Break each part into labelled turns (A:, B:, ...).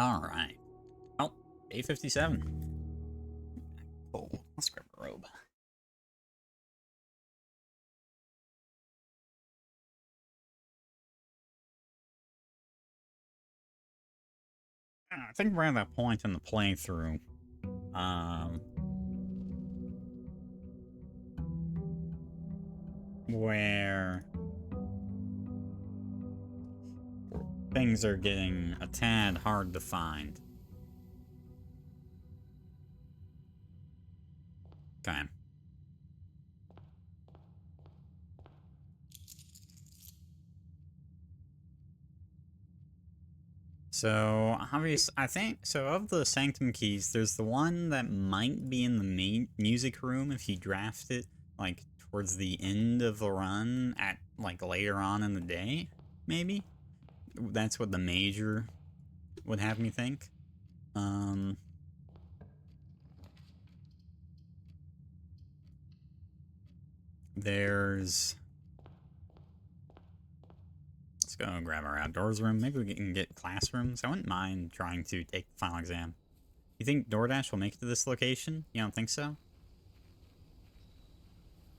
A: Alright. Oh, 8:57. Cold. Let's grab a robe. I think we're at that point in the playthrough. Where things are getting a tad hard to find. Okay. So, I think, so of the Sanctum keys, there's the one that might be in the main music room if you draft it, like, towards the end of the run at, like, later on in the day, maybe? That's what the major would have me think. There's... Let's go grab our outdoors room. Maybe we can get classrooms. I wouldn't mind trying to take the final exam. You think DoorDash will make it to this location? You don't think so?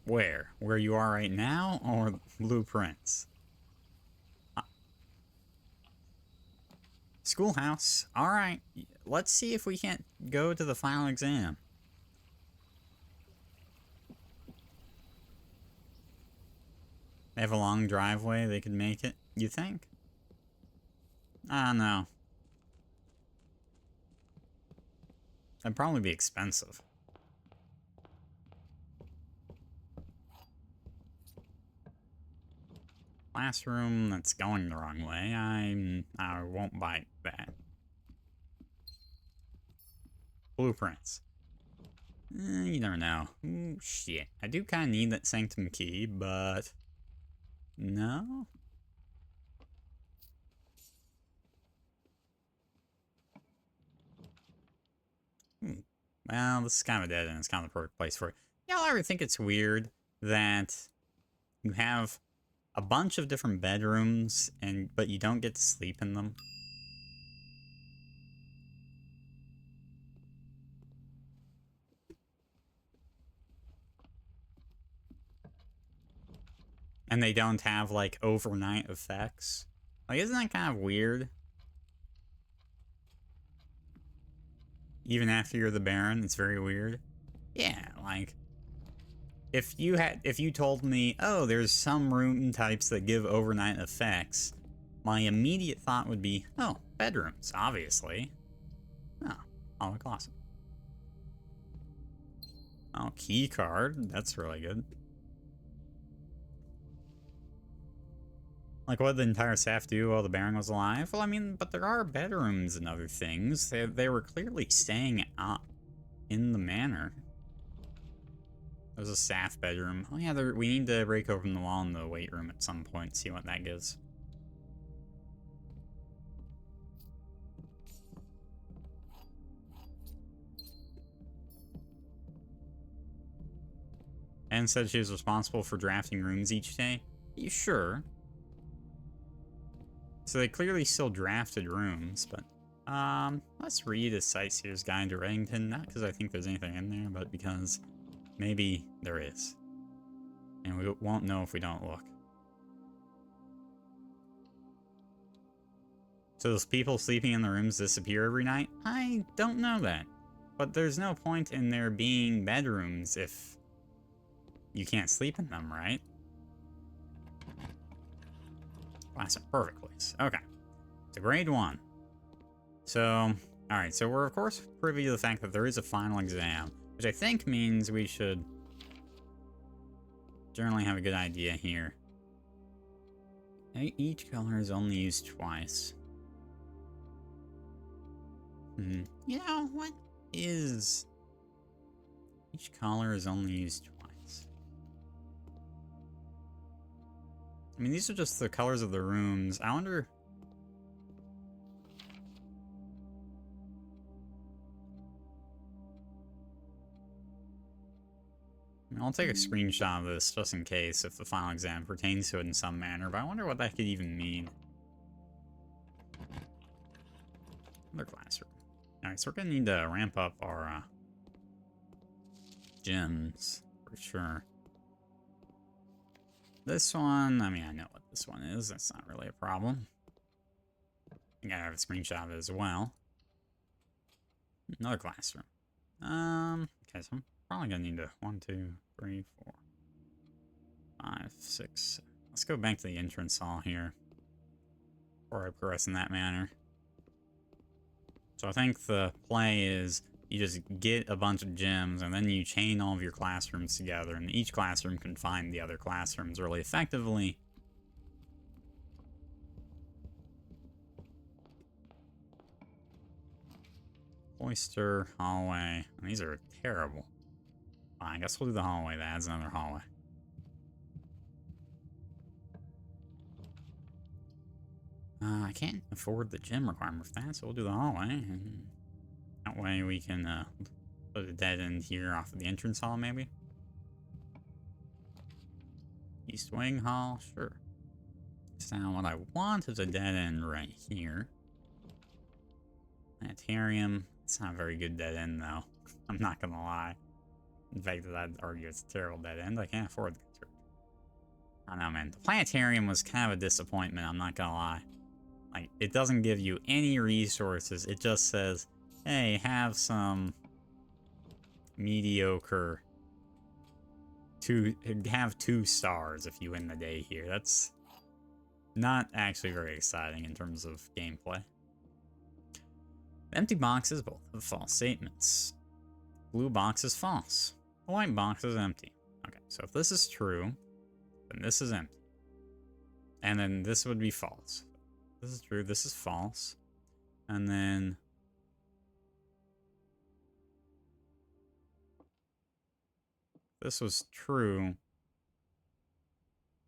A: Where? Where you are right now, or blueprints? Schoolhouse. Alright. Let's see if we can't go to the final exam. They have a long driveway. They could make it. You think? I don't know. That'd probably be expensive. Classroom that's going the wrong way. I won't buy that. Blueprints. You never know. Ooh, shit. I do kind of need that Sanctum key, but... No? Well, this is kind of a dead end. It's kind of the perfect place for it. Y'all ever think it's weird that you have a bunch of different bedrooms, but you don't get to sleep in them? And they don't have, like, overnight effects? Like, isn't that kind of weird? Even after you're the Baron, it's very weird. Yeah, like... If you told me, oh, there's some room types that give overnight effects, my immediate thought would be, oh, bedrooms, obviously. Oh, Hollow Closet. Oh, key card. That's really good. Like, what did the entire staff do while the Baron was alive? Well, I mean, but there are bedrooms and other things. They were clearly staying up in the manor. There's a staff bedroom. Oh yeah, we need to break open the wall in the weight room at some point, see what that gives. Anne said she was responsible for drafting rooms each day. You sure? So they clearly still drafted rooms, but... let's read a Sightseer's Guide to Reddington. Not because I think there's anything in there, but because maybe there is. And we won't know if we don't look. So those people sleeping in the rooms disappear every night? I don't know that. But there's no point in there being bedrooms if you can't sleep in them, right? Classic, perfect place. Okay. It's a grade 1. So, alright, so we're of course privy to the fact that there is a final exam, which I think means we should generally have a good idea here. Each color is only used twice. You know, what is... Each color is only used twice. I mean, these are just the colors of the rooms. I wonder... I'll take a screenshot of this just in case if the final exam pertains to it in some manner, but I wonder what that could even mean. Another classroom. Alright, so we're gonna need to ramp up our gyms for sure. This one, I mean, I know what this one is. That's not really a problem. I think I have a screenshot of it as well. Another classroom. Okay, so I'm probably gonna need to 1, 2, 3, 4, 5, 6. Let's go back to the entrance hall here before I progress in that manner. So I think the play is you just get a bunch of gyms and then you chain all of your classrooms together, and each classroom can find the other classrooms really effectively. Cloister, hallway. And these are terrible. Fine, I guess we'll do the hallway. That adds another hallway. I can't afford the gym requirement for that, so we'll do the hallway. And that way we can put a dead end here off of the entrance hall, maybe. East Wing Hall, sure. So what I want is a dead end right here. Planetarium. It's not a very good dead end, though. I'm not gonna lie. In fact, I'd argue it's a terrible dead end. I can't afford the construction. I don't know, man. The planetarium was kind of a disappointment, I'm not gonna lie. Like, it doesn't give you any resources. It just says, hey, have some mediocre... have 2 stars if you win the day here. That's not actually very exciting in terms of gameplay. Empty boxes both have false statements. Blue box is false. The white box is empty. Okay, so if this is true, then this is empty. And then this would be false. This is true, this is false. And then... this was true.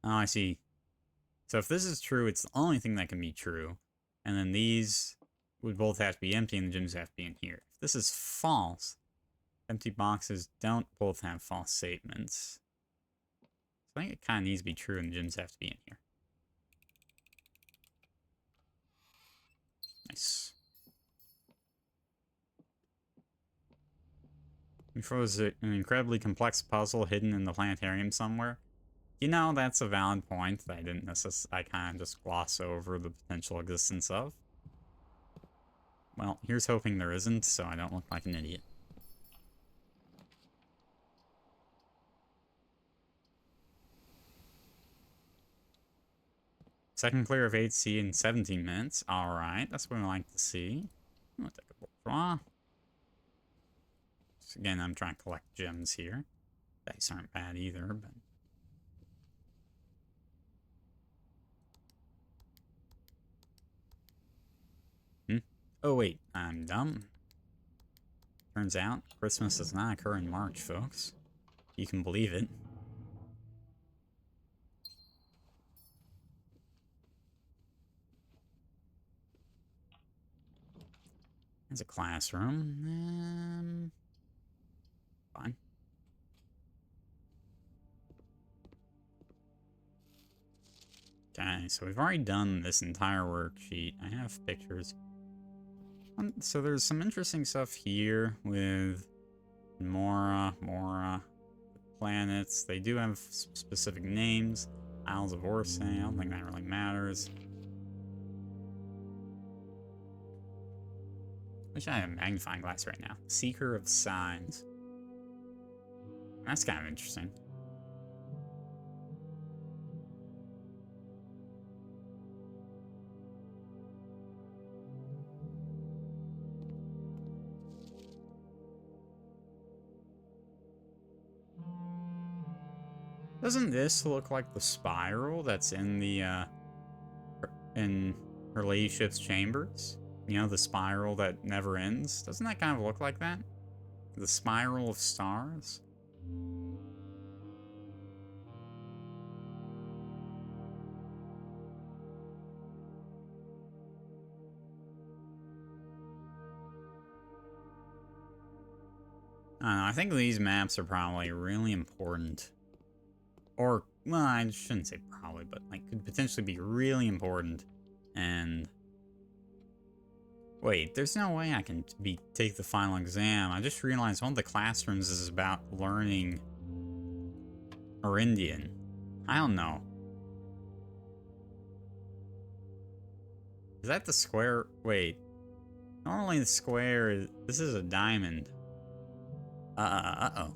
A: Oh, I see. So if this is true, it's the only thing that can be true. And then these would both have to be empty and the gyms have to be in here. If this is false, empty boxes don't both have false statements. So I think it kind of needs to be true and the gyms have to be in here. Nice. Before was an incredibly complex puzzle hidden in the planetarium somewhere. You know, that's a valid point that I didn't necessarily, I kind of just gloss over the potential existence of. Well, here's hoping there isn't, so I don't look like an idiot. Second clear of 8C in 17 minutes. Alright, that's what I like to see. I'm gonna take a bourgeois. So again, I'm trying to collect gems here. Dice aren't bad either, but... oh wait, I'm dumb. Turns out, Christmas does not occur in March, folks. You can believe it. There's a classroom. Fine. Okay, so we've already done this entire worksheet. I have pictures. So there's some interesting stuff here with Mora, planets. They do have specific names. Isles of Orsay, I don't think that really matters. Wish I had a magnifying glass right now. Seeker of Signs. That's kind of interesting. Doesn't this look like the spiral that's in the, in her ladyship's chambers? You know, the spiral that never ends? Doesn't that kind of look like that? The spiral of stars? I don't know, I think these maps are probably really important. Or, well, I shouldn't say probably, but like could potentially be really important. And Wait, there's no way I can take the final exam. I just realized one of the classrooms is about learning Indian. I don't know. Is that the square? Wait. Normally the square is... This is a diamond. Uh-oh.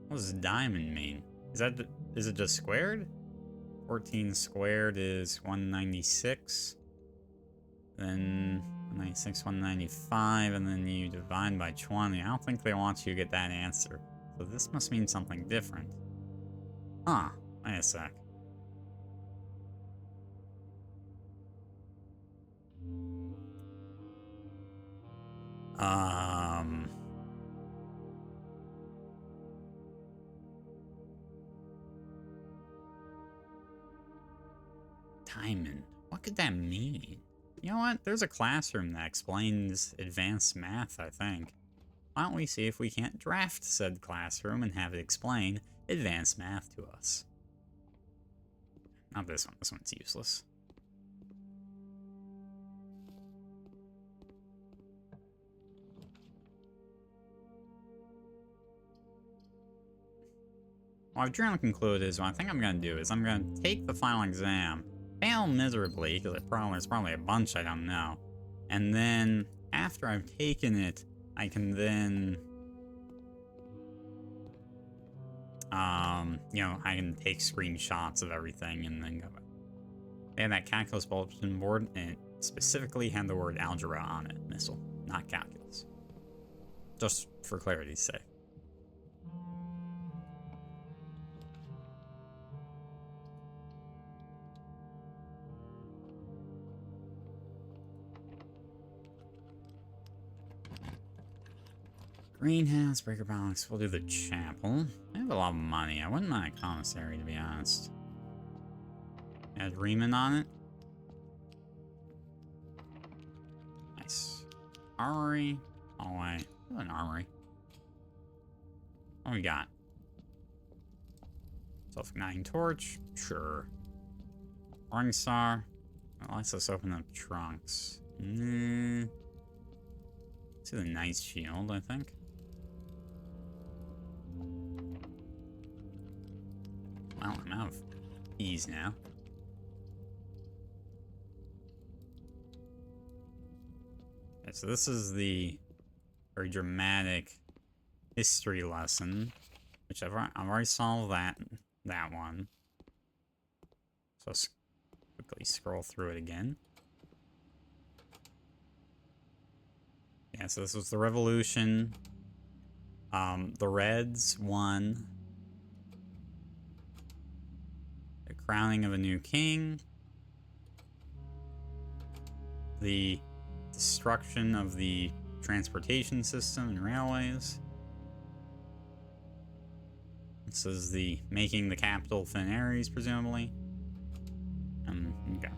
A: What does diamond mean? Is it just squared? 14 squared is 196. Then 196, 195, and then you divide by 20. I don't think they want you to get that answer. So this must mean something different. Huh. Wait a sec. Diamond. What could that mean? You know what? There's a classroom that explains advanced math, I think. Why don't we see if we can't draft said classroom and have it explain advanced math to us? Not this one. This one's useless. What I've generally concluded is what I think I'm going to do is I'm going to take the final exam, fail miserably, because there's probably a bunch I don't know, and then after I've taken it, I can then, you know, I can take screenshots of everything and then go back. They had that calculus bulletin board, and it specifically had the word algebra on it, missile, not calculus. Just for clarity's sake. Greenhouse, breaker box, we'll do the chapel. I have a lot of money. I wouldn't mind a commissary, to be honest. Add Riemann on it. Nice. Armory. Oh, wait. An armory. What do we got? Self-igniting torch. Sure. Morning star. Well, let's open up trunks. Let's do the nice shield, I think. Well, I'm out of keys now. Okay, so this is the very dramatic history lesson, which I've already solved that one. So let's quickly scroll through it again. Yeah, so this was the revolution. The Reds won. The crowning of a new king. The destruction of the transportation system and railways. This is the making the capital Finn Ares, presumably. Okay.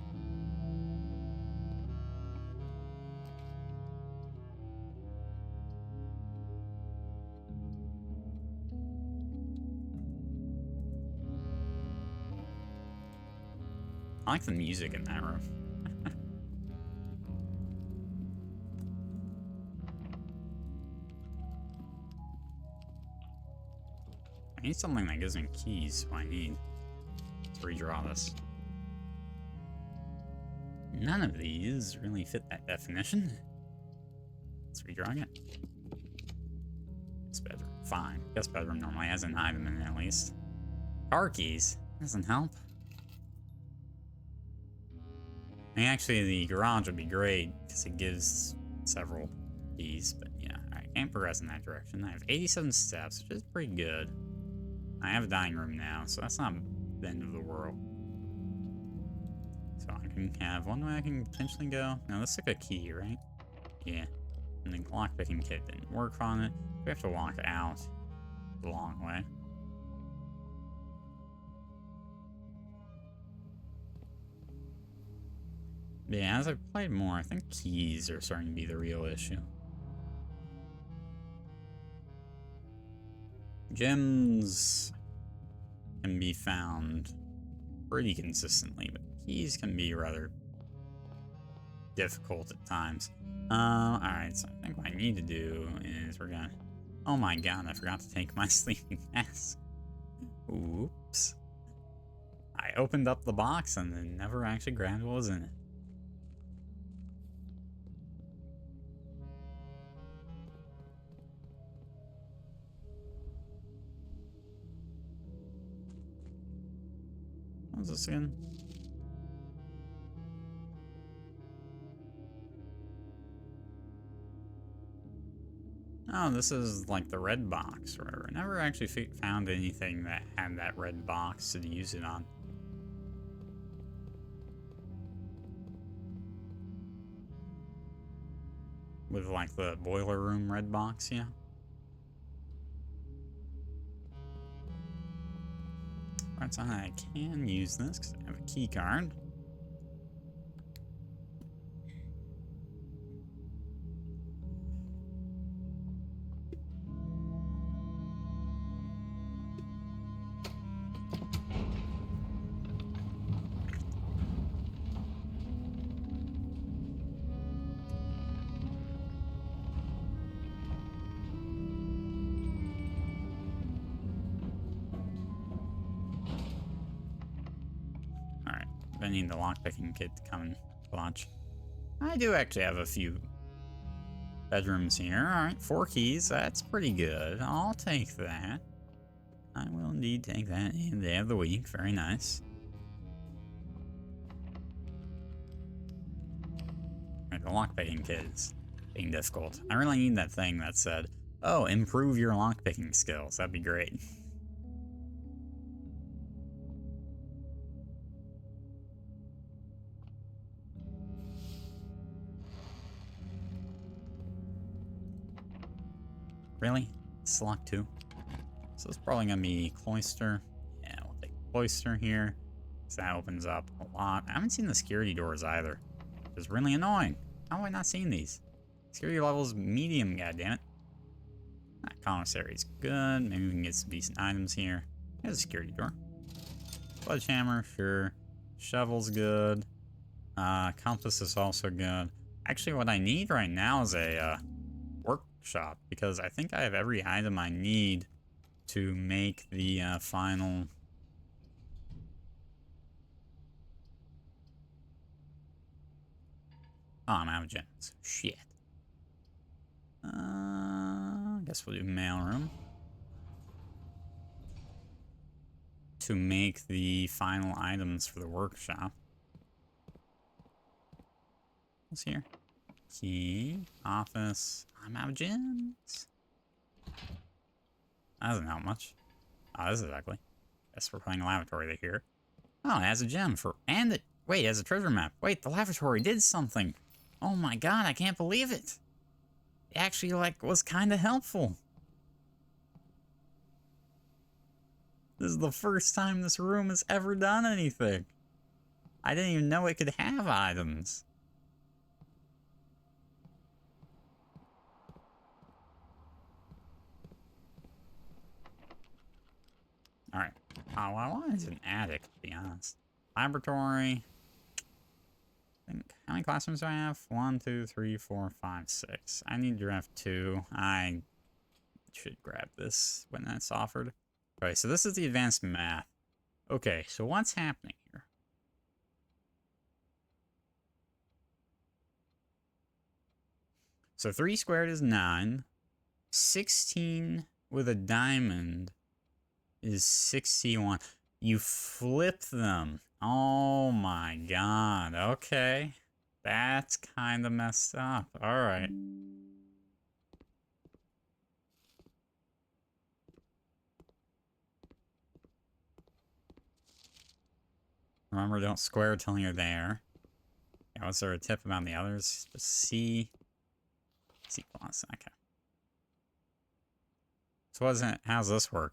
A: I like the music in that room. I need something that gives me keys. What I need. Let's redraw this. None of these really fit that definition. Let's redraw it. Guest bedroom. Fine. Guest bedroom normally has an item in it, at least. Car keys. Doesn't help. I mean, actually, the garage would be great because it gives several keys, but yeah, I can't progress in that direction. I have 87 steps, which is pretty good. I have a dining room now, so that's not the end of the world. So I can have one way I can potentially go. Now, let's take a key, right? Yeah. And the lockpicking kit didn't work on it. We have to walk out the long way. Yeah, as I've played more, I think keys are starting to be the real issue. Gems can be found pretty consistently, but keys can be rather difficult at times. Alright, so I think what I need to do is we're gonna... Oh my god, I forgot to take my sleeping mask. Oops. I opened up the box and then never actually grabbed what was in it. What was this again? Oh, this is like the red box, or I never actually found anything that had that red box to use it on. With like the boiler room red box, yeah. Right, so I can use this because I have a key card. I need the lockpicking kit to come and watch. I do actually have a few bedrooms here. Alright, 4 keys. That's pretty good. I'll take that. I will indeed take that any day of the week. Very nice. Alright, the lockpicking kit is being difficult. I really need that thing that said, oh, improve your lockpicking skills. That'd be great. Really? It's locked too? So it's probably gonna be cloister. Yeah, we'll take cloister here. So that opens up a lot. I haven't seen the security doors either. It's really annoying. How have I not seen these? Security level's medium, goddammit. That commissary's good. Maybe we can get some decent items here. Here's a security door. Sledgehammer, sure. Shovel's good. Compass is also good. Actually, what I need right now is a workshop, because I think I have every item I need to make the final... Oh, I'm out of gems. Shit. I guess we'll do mailroom. To make the final items for the workshop. What's here? Key. Office. I'm out of gems. That doesn't help much. Oh, this is ugly. Guess we're playing a lavatory here. Oh, it has a gem for... And it... Wait, it has a treasure map. Wait, the lavatory did something. Oh my god, I can't believe it. It actually, like, was kind of helpful. This is the first time this room has ever done anything. I didn't even know it could have items. Alright. Oh, what I want is an attic, to be honest. Laboratory. How many classrooms do I have? 1, 2, 3, 4, 5, 6. I need to have 2. I should grab this when that's offered. Okay, so this is the advanced math. Okay, so what's happening here? So 3 squared is 9. 16 with a diamond is 61. You flip them. Oh my god. Okay. That's kind of messed up. Alright. Remember, don't square till you're there. Yeah, was there a tip about the others? Just C plus. Okay. So what is it? How's this work?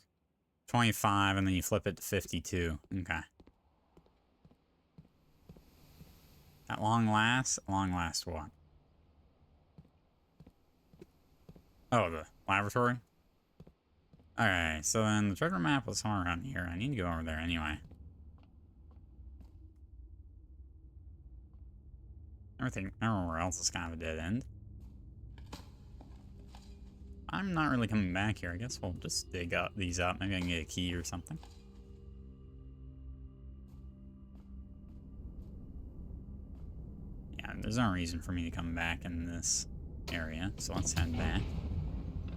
A: 25, and then you flip it to 52. Okay. At long last what? Oh, the laboratory? Alright, so then the treasure map was somewhere around here. I need to go over there anyway. everywhere else is kind of a dead end. I'm not really coming back here. I guess we'll just dig up these up. Maybe I can get a key or something. Yeah, there's no reason for me to come back in this area. So let's head back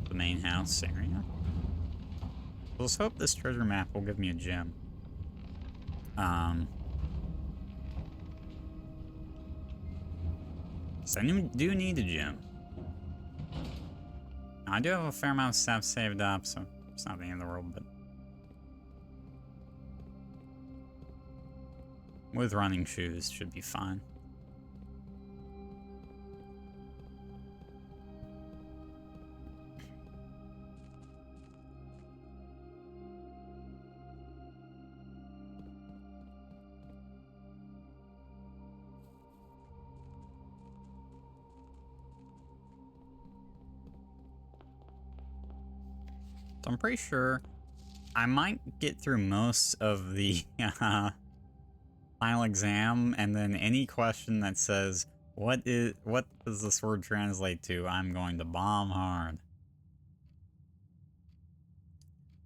A: to the main house area. Let's hope this treasure map will give me a gem. So I do need a gem. I do have a fair amount of stuff saved up, so it's not the end of the world, but with running shoes should be fine. So I'm pretty sure I might get through most of the final exam, and then any question that says, what does this word translate to? I'm going to bomb hard.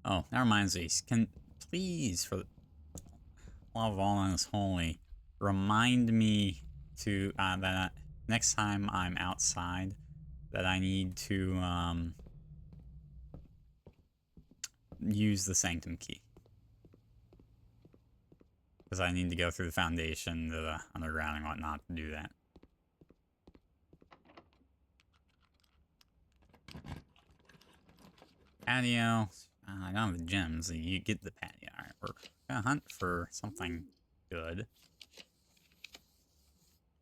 A: Oh, that reminds me. Can please, for the love of all that is holy, remind me to that next time I'm outside that I need to use the Sanctum key. Because I need to go through the foundation, the underground, and whatnot to do that. Patio. I don't have the gems. You get the patio. Alright, we're gonna hunt for something good.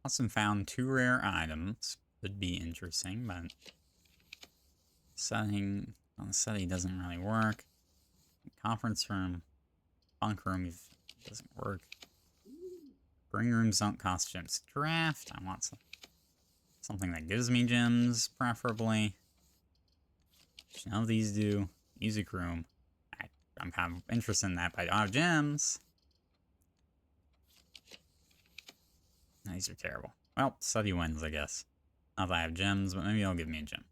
A: Also found 2 rare items. Could be interesting, but setting on the setting doesn't really work. Conference room, bunk room doesn't work. Bring rooms don't cost gems. Draft. I want something that gives me gems, preferably. None of these do. Music room. I'm kind of interested in that, but I don't have gems. These are terrible. Well, study wins, I guess. Not that I have gems, but maybe it'll give me a gem.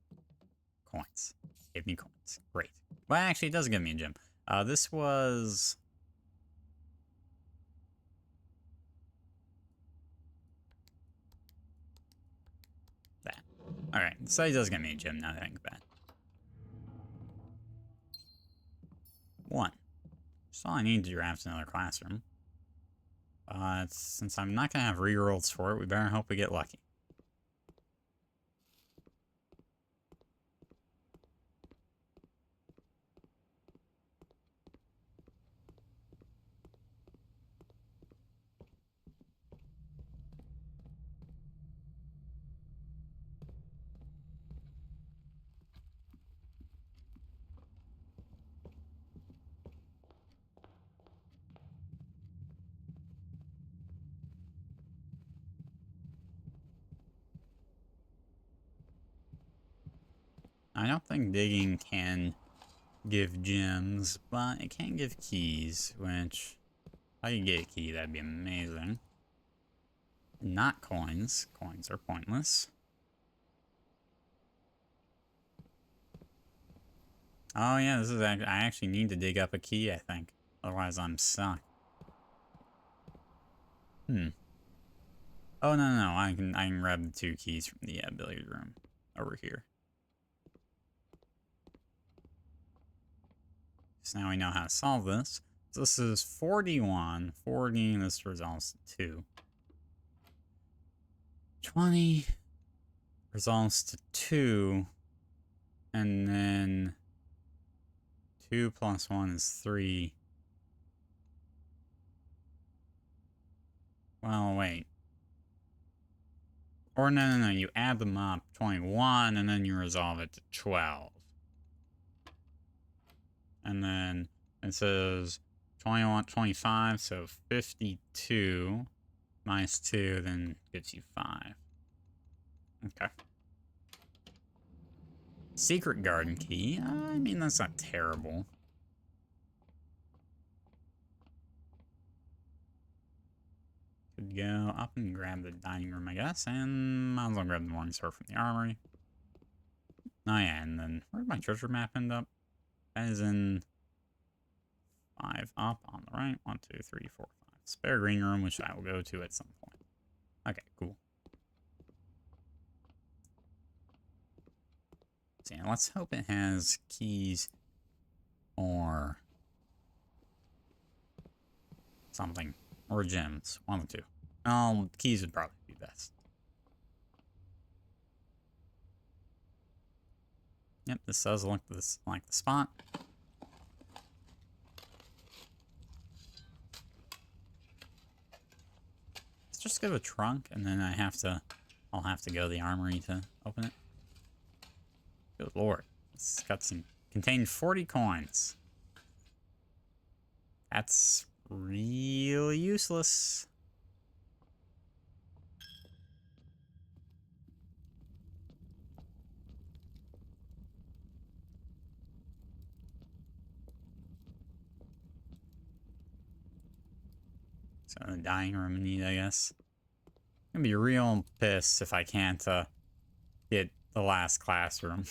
A: Coins. Give me coins. Great. Well, actually, it does give me a gem. This was... that. Alright, so it does give me a gem now that I think about it. 1. So all I need to draft another classroom. Since I'm not going to have rerolls for it, we better hope we get lucky. I don't think digging can give gems, but it can give keys, which, if I could get a key, that'd be amazing. Not coins. Coins are pointless. Oh yeah, this is I actually need to dig up a key, I think. Otherwise I'm stuck. Oh no, I can grab the 2 keys from the billiard room over here. So now we know how to solve this. So this is 41, 40, and this resolves to 2. 20 resolves to 2, and then 2 plus 1 is 3. Well, wait. Or no, you add them up, 21, and then you resolve it to 12. And then it says 21, 25, so 52 minus 2, then gives you 5. Okay. Secret garden key. I mean, that's not terrible. could go up and grab the dining room, I guess, and might as well grab the morning store from the armory. Oh yeah, and then where'd my treasure map end up? That is in 5 up on the right. 1, 2, 3, 4, 5. Spare green room, which I will go to at some point. Okay, cool. So yeah, let's hope it has keys or something. Or gems. One of the two. Oh, keys would probably be best. Yep, this does look like the spot. Let's just go to trunk, and then I'll have to go to the armory to open it. Good lord. This cutscene contained 40 coins. That's really useless. So the dining room need, I guess. I'm gonna be real pissed if I can't get the last classroom.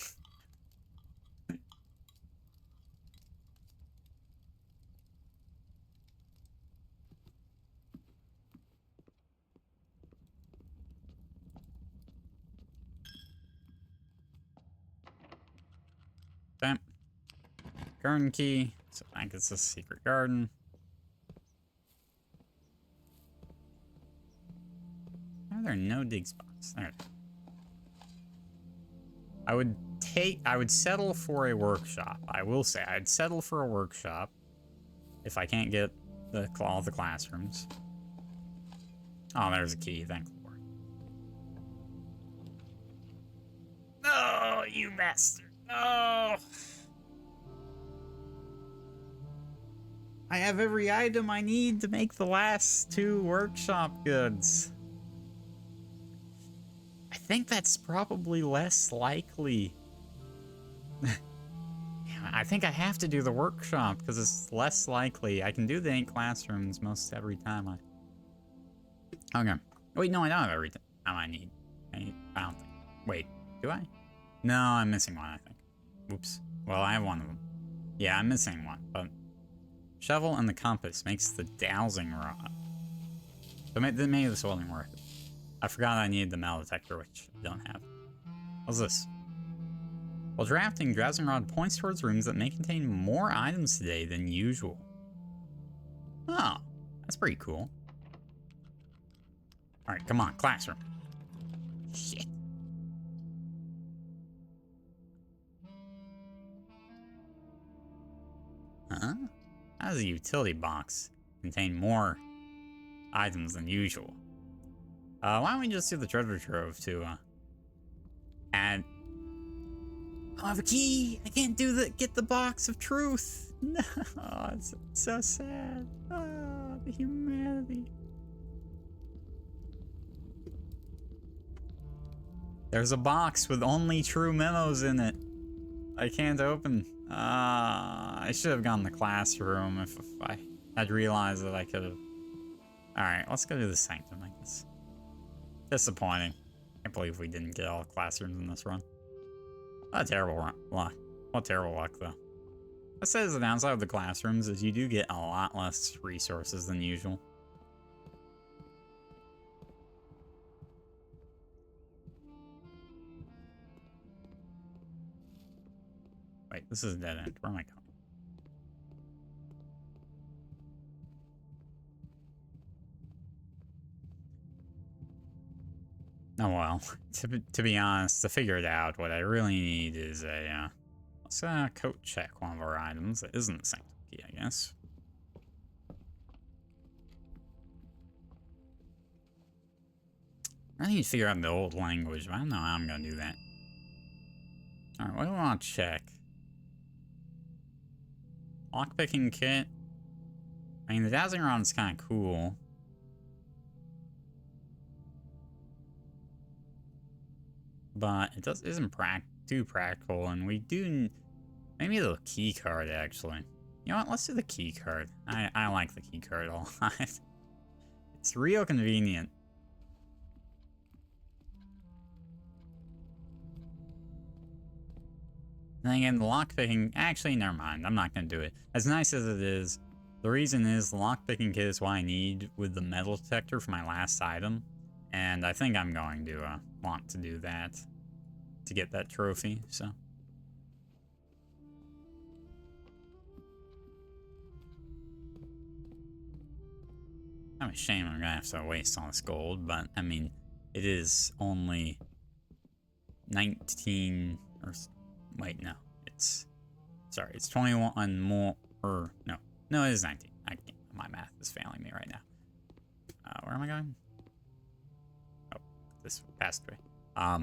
A: Bam. Garden key. So I think it's a secret garden. Why are there no dig spots? There. I would settle for a workshop. I will say, I'd settle for a workshop if I can't get all the classrooms. Oh, there's a key, thank the Lord. No, you bastard. No! I have every item I need to make the last 2 workshop goods. I think that's probably less likely. I think I have to do the workshop because it's less likely. I can do the 8 classrooms most every time Okay. Wait, no, I don't have every time I need. I don't think. Wait, do I? No, I'm missing one, I think. Oops. Well, I have one of them. Yeah, I'm missing one, but... Shovel and the compass makes the dowsing rod. So maybe this wasn't worth it. I forgot I needed the metal detector, which I don't have. What's this? While drafting, dowsing rod points towards rooms that may contain more items today than usual. Oh, that's pretty cool. Alright, come on, classroom. Shit. Huh? How does a utility box contain more items than usual? Why don't we just do the treasure trove to add... I have a key! I can't get the box of truth! No, it's so sad. Oh, the humanity. There's a box with only true memos in it. I can't open. I should have gone to the classroom if I had realized that I could have. Alright, let's go to the sanctum, I guess. Disappointing. Can't believe we didn't get all the classrooms in this run. What a terrible luck. What terrible luck, though. I say the downside of the classrooms is you do get a lot less resources than usual. Wait, this is a dead end. Where am I going? Oh well, to be honest, to figure it out, what I really need is a, let's coat check one of our items that isn't the sanctum key, I guess. I need to figure out the old language, but I don't know how I'm gonna do that. Alright, what do I want to check? Lockpicking kit. I mean, the dowsing rod is kind of cool. But it isn't too practical, and we do... Maybe the key card, actually. You know what? Let's do the key card. I like the key card a lot. It's It's real convenient. Then again, the lockpicking... Actually, never mind. I'm not going to do it. As nice as it is, the reason is the lockpicking kit is what I need with the metal detector for my last item. And I think I'm going to want to do that to get that trophy, so... I'm a shame I'm gonna have to waste all this gold, but I mean, it is only 19 or wait, no, it's sorry, it's 21 more. Or no, it is 19. I can't. My math is failing me right now. Where am I going? Oh, this passed way.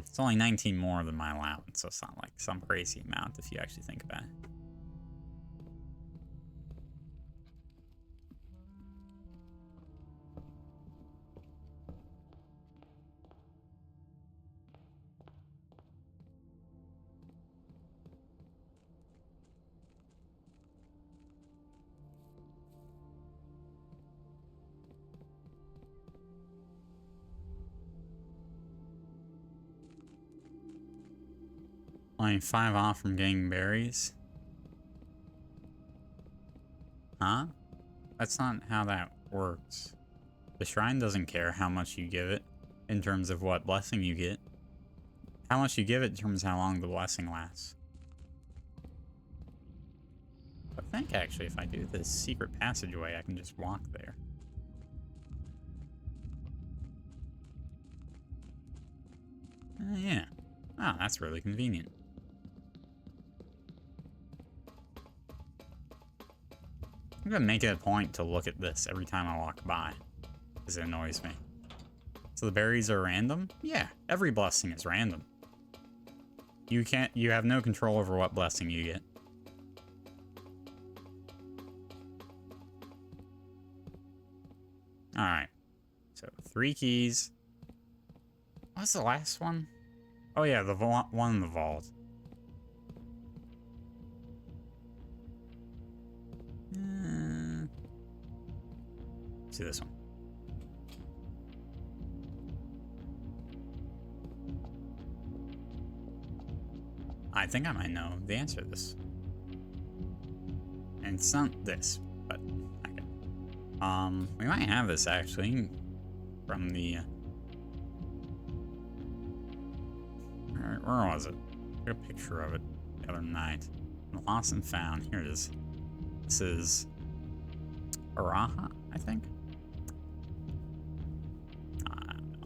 A: It's only 19 more than my allowance, so it's not like some crazy amount if you actually think about it. Only 5 off from getting berries? Huh? That's not how that works. The shrine doesn't care how much you give it in terms of what blessing you get. How much you give it determines how long the blessing lasts. I think actually if I do this secret passageway, I can just walk there. Yeah. Oh, that's really convenient. I'm gonna make it a point to look at this every time I walk by, because it annoys me. So the berries are random? Yeah, every blessing is random. You have no control over what blessing you get. Alright. So 3 keys. What's the last one? Oh yeah, the one in the vault. Let's see this one. I think I might know the answer to this. And it's not this, but okay. We might have this actually from the where was it? I took a picture of it the other night. Lost and found. Here it is. This is Araha, I think.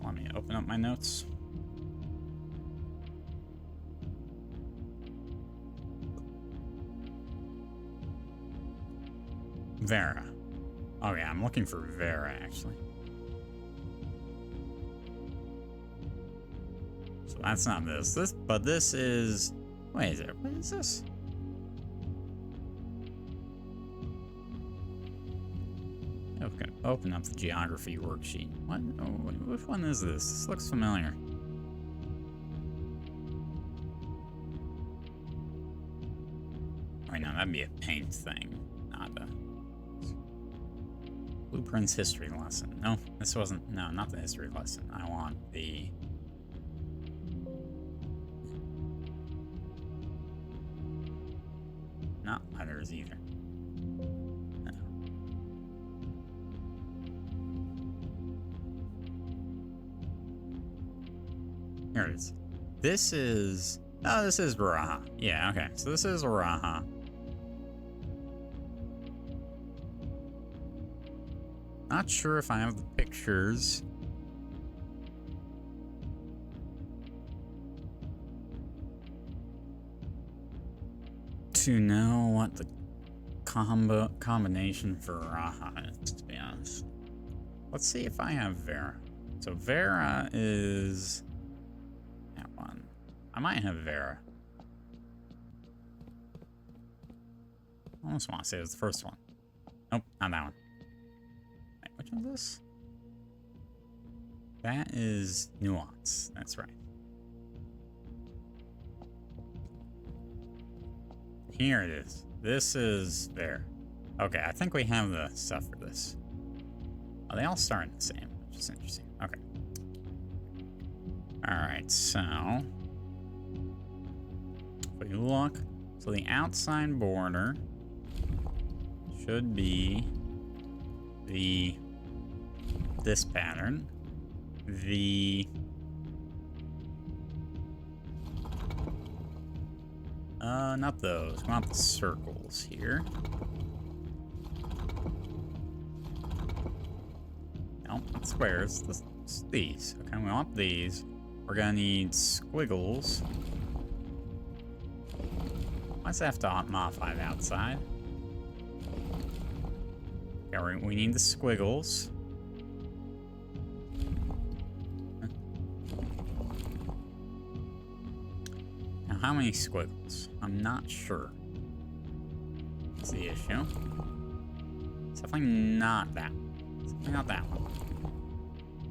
A: Let me open up my notes. Vera. Oh yeah, I'm looking for Vera actually. So that's not this. But this is. Wait, what is this? Okay, open up the geography worksheet. What? Oh, which one is this? This looks familiar. Right now, that'd be a paint thing, not a Blueprints history lesson. No, this wasn't. No, not the history lesson. I want the. Not letters either. No. Here it is. This is. Oh, this is Baraha. Yeah, okay. So this is Baraha. Not sure if I have the pictures. To know what the combination for Raha is, to be honest. Let's see if I have Vera. So Vera is that one. I might have Vera. I almost want to say it was the first one. Nope, not that one. Wait, which one's this? That is Nuance. That's right. Here it is. This is there. Okay, I think we have the stuff for this. Oh, they all start the same. which is interesting. Okay. Alright, so if we look, so the outside border should be this pattern. Not those. We want the circles here. No, not squares. These. Okay, we want these. We're gonna need squiggles. Why does it have to modify the outside? Okay, we need the squiggles. Now, how many squiggles? I'm not sure. That's the issue. It's definitely not that one. It's definitely not that one.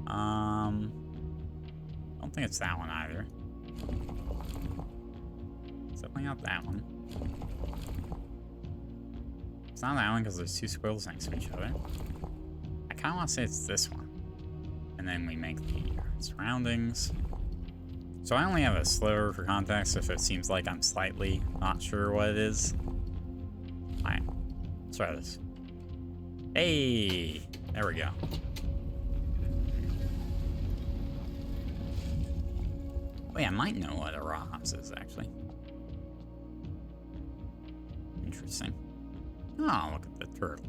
A: I don't think it's that one either. It's definitely not that one. It's not that one because there's two squiggles next to each other. I kind of want to say it's this one. And then we make the surroundings. So I only have a sliver for context if it seems like I'm slightly not sure what it is. Alright, let's try this. Hey! There we go. Wait, I might know what a Rahas is, actually. Interesting. Oh, look at the turtle.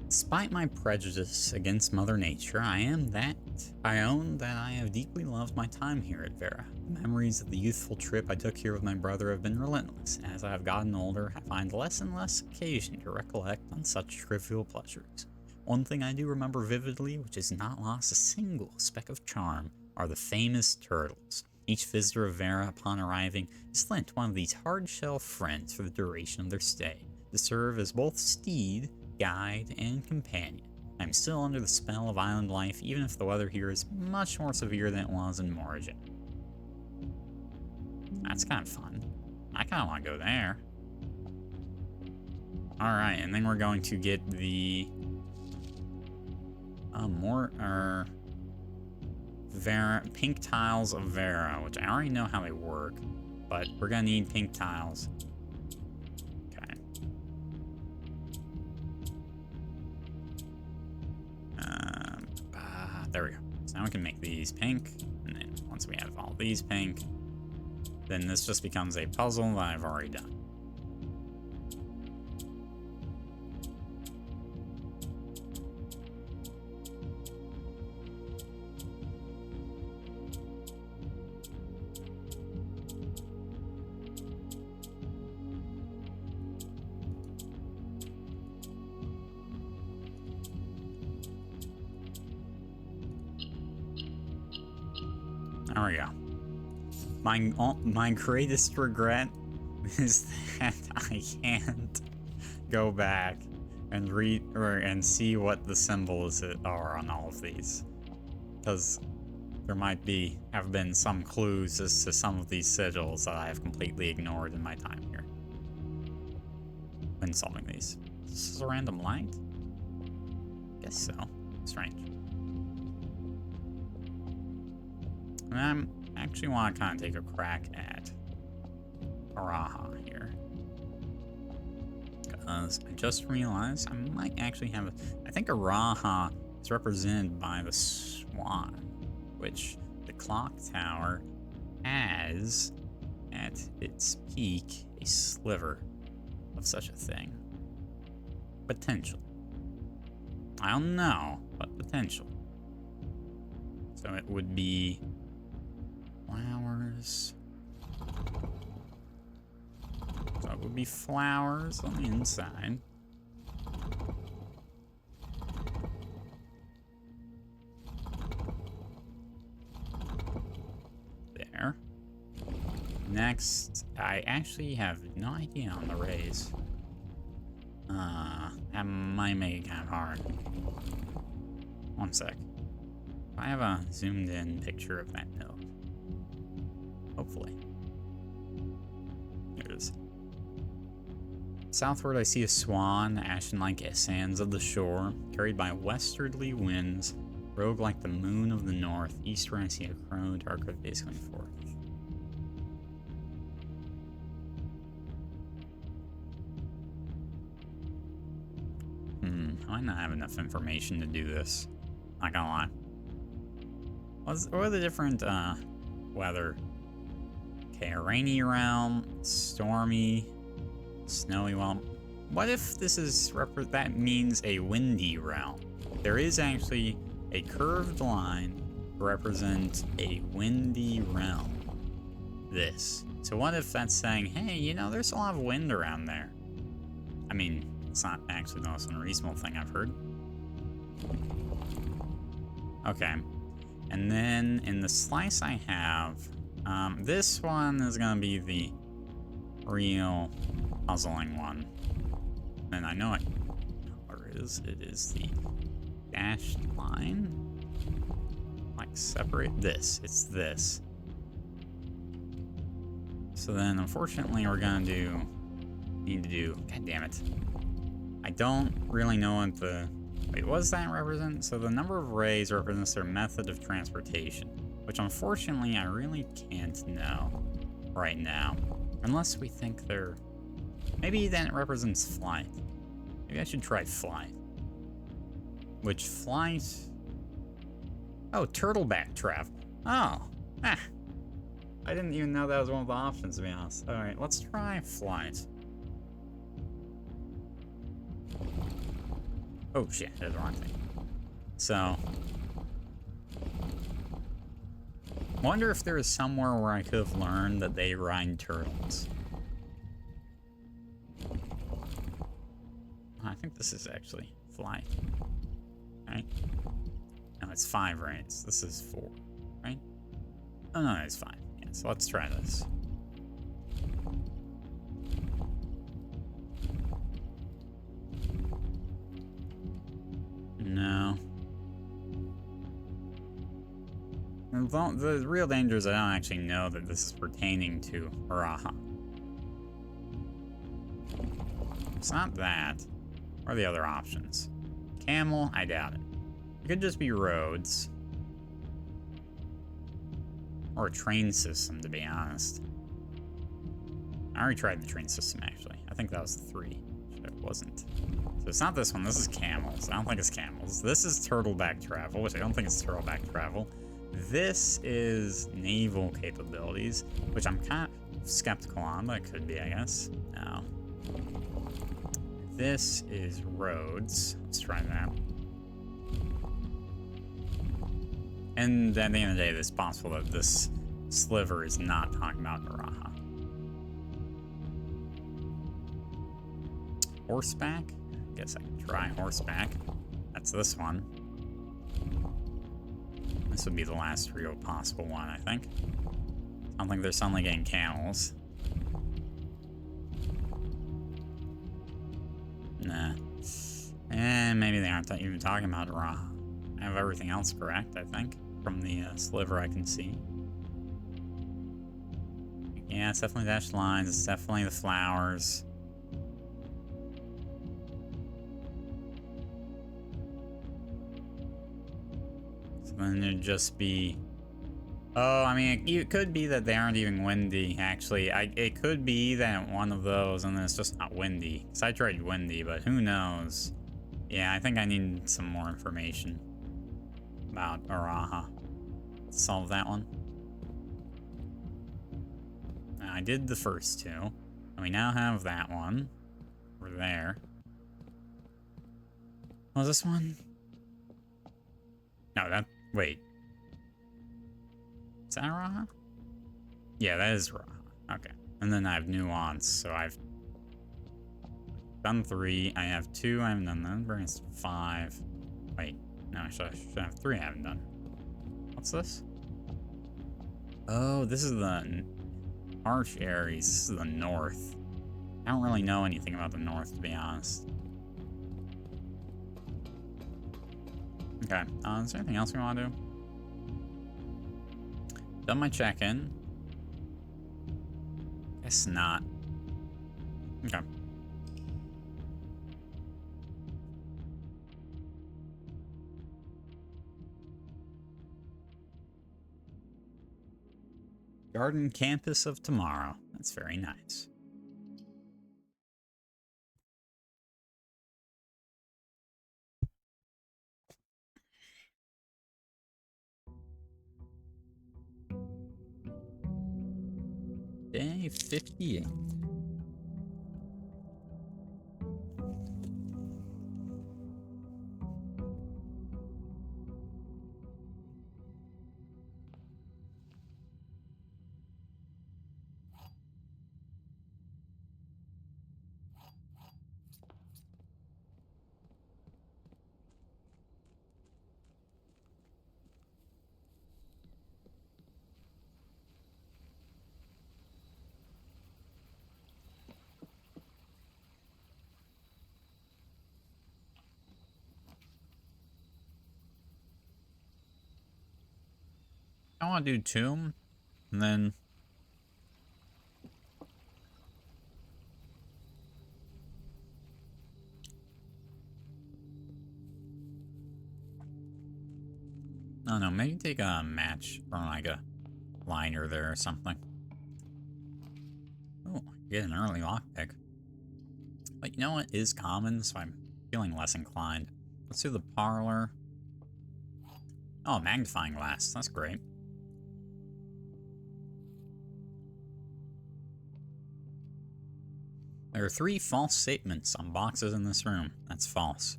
A: Despite my prejudice against Mother Nature, I own that I have deeply loved my time here at Vera. The memories of the youthful trip I took here with my brother have been relentless. As I have gotten older, I find less and less occasion to recollect on such trivial pleasures. One thing I do remember vividly, which has not lost a single speck of charm, are the famous turtles. Each visitor of Vera, upon arriving, is lent one of these hard-shell friends for the duration of their stay, to serve as both steed, guide, and companion. I am still under the spell of island life, even if the weather here is much more severe than it was in Morrigan. That's kind of fun. I kind of want to go there. Alright, and then we're going to get the Vera, pink tiles of Vera, which I already know how they work, but we're gonna need pink tiles. Okay. There we go. So now we can make these pink, and then once we have all these pink, then this just becomes a puzzle that I've already done. There we go. My greatest regret is that I can't go back and read and see what the symbols are on all of these, because there might have been some clues as to some of these sigils that I have completely ignored in my time here when solving these. This is a random light? Guess so. Strange. And I actually want to kind of take a crack at Araha here. Because I just realized I might actually have I think Araha is represented by the swan, which the clock tower has at its peak a sliver of such a thing. Potential. I don't know, but potential. So it would be flowers. So it would be flowers on the inside. There. Next, I actually have no idea on the rays. That might make it kind of hard. One sec. I have a zoomed in picture of that node. Hopefully. There it is. Southward I see a swan, ashen like sands of the shore, carried by westerly winds, rogue like the moon of the north. Eastward I see a crow, darker basically forth. I might not have enough information to do this. Not gonna lie. What are the different weather? Okay, a rainy realm, stormy, snowy. Well, what if this is that means a windy realm? There is actually a curved line to represent a windy realm. This. So what if that's saying, hey, you know, there's a lot of wind around there? I mean, it's not actually the most unreasonable thing I've heard. Okay. And then in the slice I have, this one is gonna be the real puzzling one. And I know it. Or is it is the dashed line? Like separate this. It's this. So then unfortunately we're gonna need to do, god damn it. I don't really know what the, wait, what does that represent? So the number of rays represents their method of transportation, which unfortunately I really can't know right now. Unless we think they're, maybe then it represents flight. Maybe I should try flight. Which flight, oh, turtleback travel. Oh, I didn't even know that was one of the options, to be honest. Alright, let's try flight. Oh shit, that's the wrong thing. So, wonder if there is somewhere where I could have learned that they ride turtles. I think this is actually flight, right? No, it's 5 rays. This is 4, right? Oh no, it's 5. Yeah, so let's try this. No. The real danger is I don't actually know that this is pertaining to Araha. It's not that. What are the other options? Camel? I doubt it. It could just be roads. Or a train system, to be honest. I already tried the train system, actually. I think that was 3. It wasn't. So it's not this one. This is camels. I don't think it's camels. This is turtleback travel, which I don't think it's turtleback travel. This is naval capabilities, which I'm kind of skeptical on, but it could be, I guess. No. This is roads. Let's try that. And at the end of the day, it's possible that this sliver is not talking about Naraha. Horseback? Guess I can try horseback. That's this one. This would be the last real possible one, I think. I don't think they're suddenly getting camels. Nah. And maybe they aren't even talking about Raha. I have everything else correct, I think, from the sliver I can see. Yeah, it's definitely dashed lines. It's definitely the flowers. So then it'd just be... Oh, I mean, it could be that they aren't even windy, actually. It could be that one of those, and then it's just not windy. Because I tried windy, but who knows? Yeah, I think I need some more information about Araha. Let's solve that one. Now, I did the first two, and we now have that one. Over there. Was this one? No, that... Wait. Is that Raha? Yeah, that is Raha. Okay. And then I have nuance, so I've done 3. I have 2 I haven't done. That brings 5. Wait. No, I should have 3 I haven't done. What's this? Oh, this is the Arch Aries. This is the north. I don't really know anything about the north, to be honest. Okay. Is there anything else we want to do? Done my check-in. Guess not. Okay. Garden campus of tomorrow. That's very nice. Day 58. I want to do Tomb, and then... I don't know, maybe take a match from like a liner there or something. Oh, get an early lockpick. But you know what is common, so I'm feeling less inclined. Let's do the parlor. Oh, magnifying glass. That's great. There are 3 false statements on boxes in this room. That's false.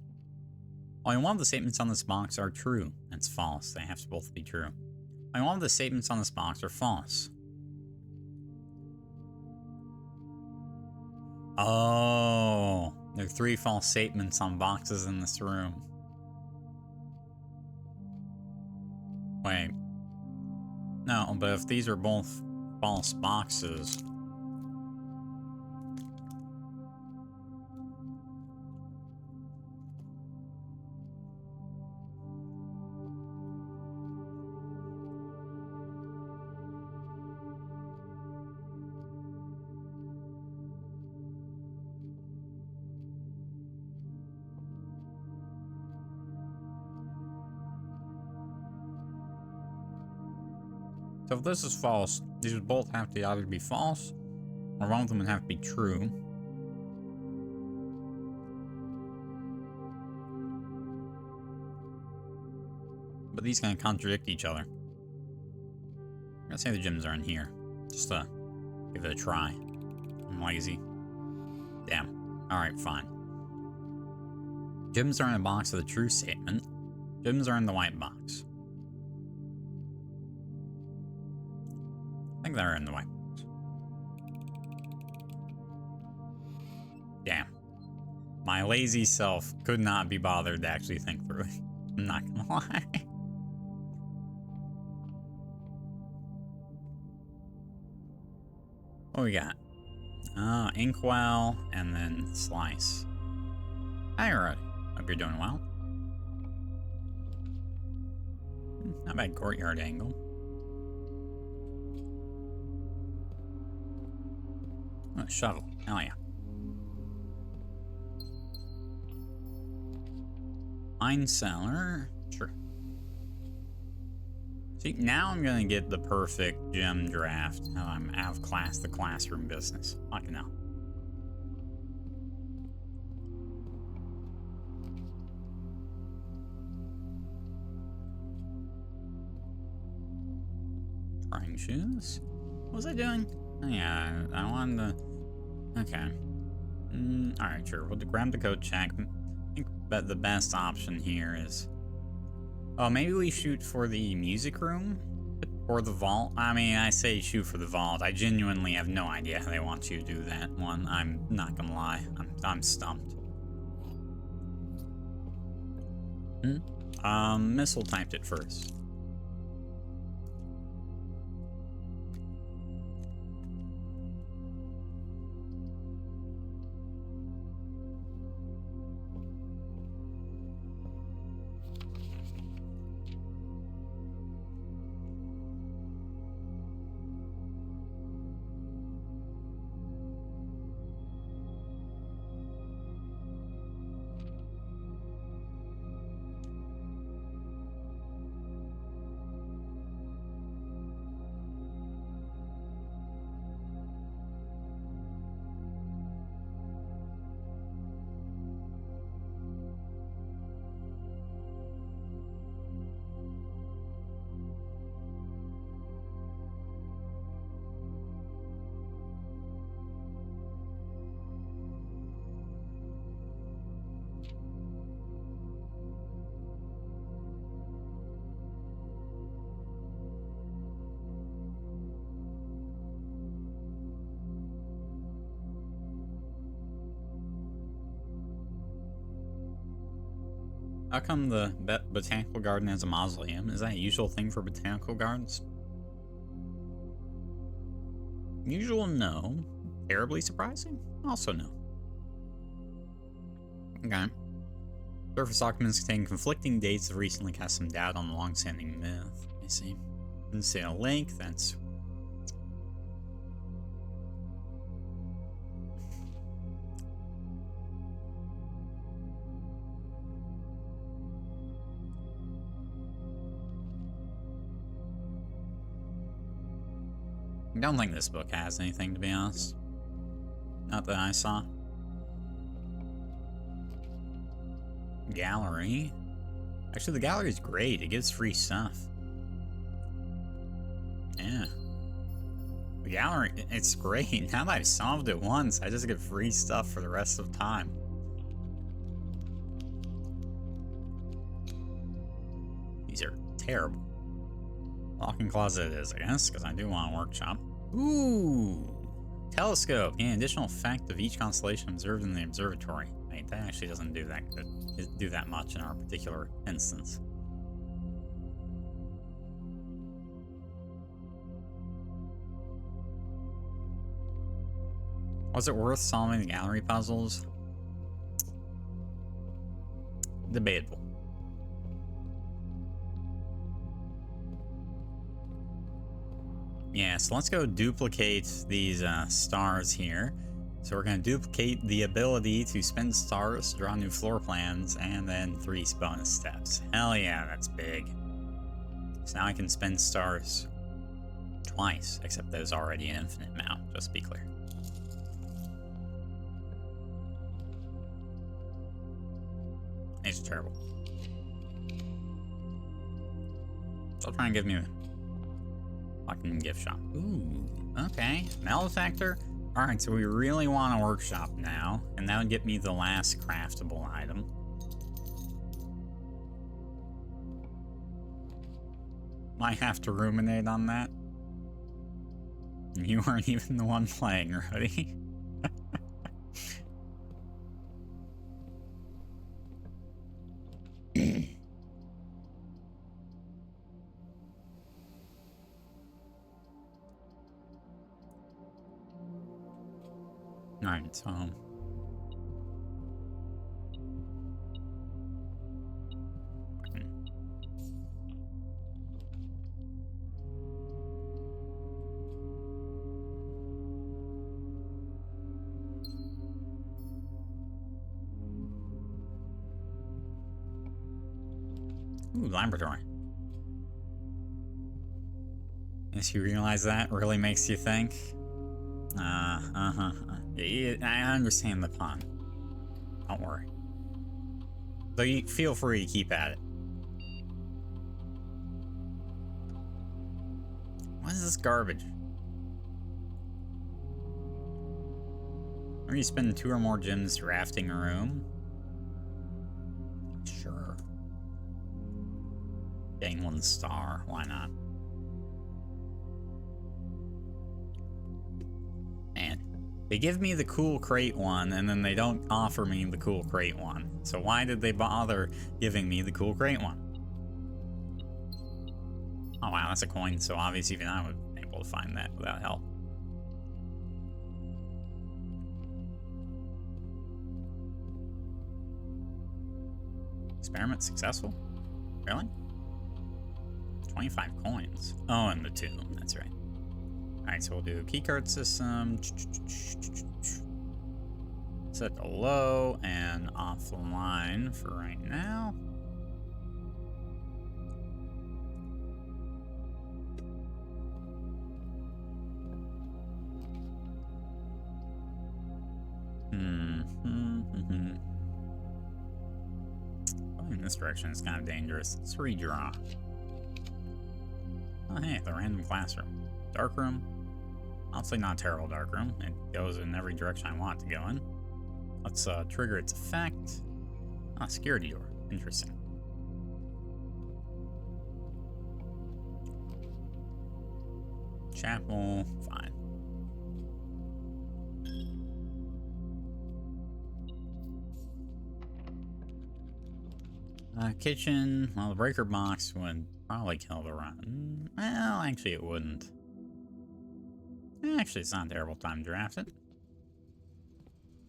A: Only one of the statements on this box are true. That's false. They have to both be true. Only one of the statements on this box are false. Oh, there are 3 false statements on boxes in this room. Wait. No, but if these are both false boxes... So if this is false, these would both have to either be false, or one of them would have to be true. But these kind of contradict each other. I'm gonna say the gyms are in here. Just to give it a try. I'm lazy. Damn. Alright, fine. Gyms are in a box with a true statement. Gyms are in the white box. I think they're in the white box. Damn. My lazy self could not be bothered to actually think through it. I'm not gonna lie. What we got? Inkwell, and then Slice. Hi, already. Hope you're doing well. Not bad courtyard angle. Oh, shuttle. Hell yeah. Wine cellar. Sure. See, now I'm gonna get the perfect gem draft. Now I'm out of class, the classroom business. Fucking hell. Trying shoes? What was I doing? Oh, yeah, I wanted to... Okay. Alright, sure. We'll grab the code check. I think that the best option here is... Oh, maybe we shoot for the music room? Or the vault? I mean, I say shoot for the vault. I genuinely have no idea how they want you to do that one. I'm not gonna lie. I'm stumped. Missile typed it first. How come the botanical garden has a mausoleum? Is that a usual thing for botanical gardens? Usual, no. Terribly surprising? Also, no. Okay. Surface documents contain conflicting dates that recently cast some doubt on the long-standing myth. Let me see. Didn't see a link. That's... I don't think this book has anything, to be honest. Not that I saw. Gallery. Actually, the gallery is great. It gives free stuff. Yeah. The gallery, it's great. Now that I've solved it once, I just get free stuff for the rest of the time. These are terrible. Walk-in closet it is, I guess, because I do want a workshop. Ooh! Telescope. Yeah, additional effect of each constellation observed in the observatory. Wait, that actually doesn't do that good. Do that much in our particular instance. Was it worth solving the gallery puzzles? Debatable. Yeah, so let's go duplicate these stars here. So we're going to duplicate the ability to spend stars, draw new floor plans, and then 3 bonus steps. Hell yeah, that's big. So now I can spend stars twice, except there's already an infinite amount, just to be clear. It's terrible. Still trying to give me a fucking gift shop. Ooh, okay. Malefactor. Alright, so we really want a workshop now, and that would get me the last craftable item. Might have to ruminate on that. You weren't even the one playing, Rhodey. Alright, so... Ooh, laboratory. Yes, you realize that really makes you think? I understand the pun. Don't worry. So you feel free to keep at it. What is this garbage? Are you spending 2 or more gems drafting a room? Sure. Getting 1 star, why not? Man, they give me the cool crate one, and then they don't offer me the cool crate one. So why did they bother giving me the cool crate one? Oh wow, that's a coin, so obviously even I would be able to find that without help. Experiment successful? Really? 25 coins. Oh, and the tomb, that's right. Alright, so we'll do keycard system. Set to low and offline for right now. Going in this direction is kind of dangerous. Let's redraw. Oh, hey, the random classroom. Dark room. Honestly, not a terrible dark room. It goes in every direction I want it to go in. Let's trigger its effect. Ah, security door. Interesting. Chapel. Fine. kitchen. Well, the breaker box would probably kill the run. Well, actually, it wouldn't. Actually, it's not a terrible time to draft it.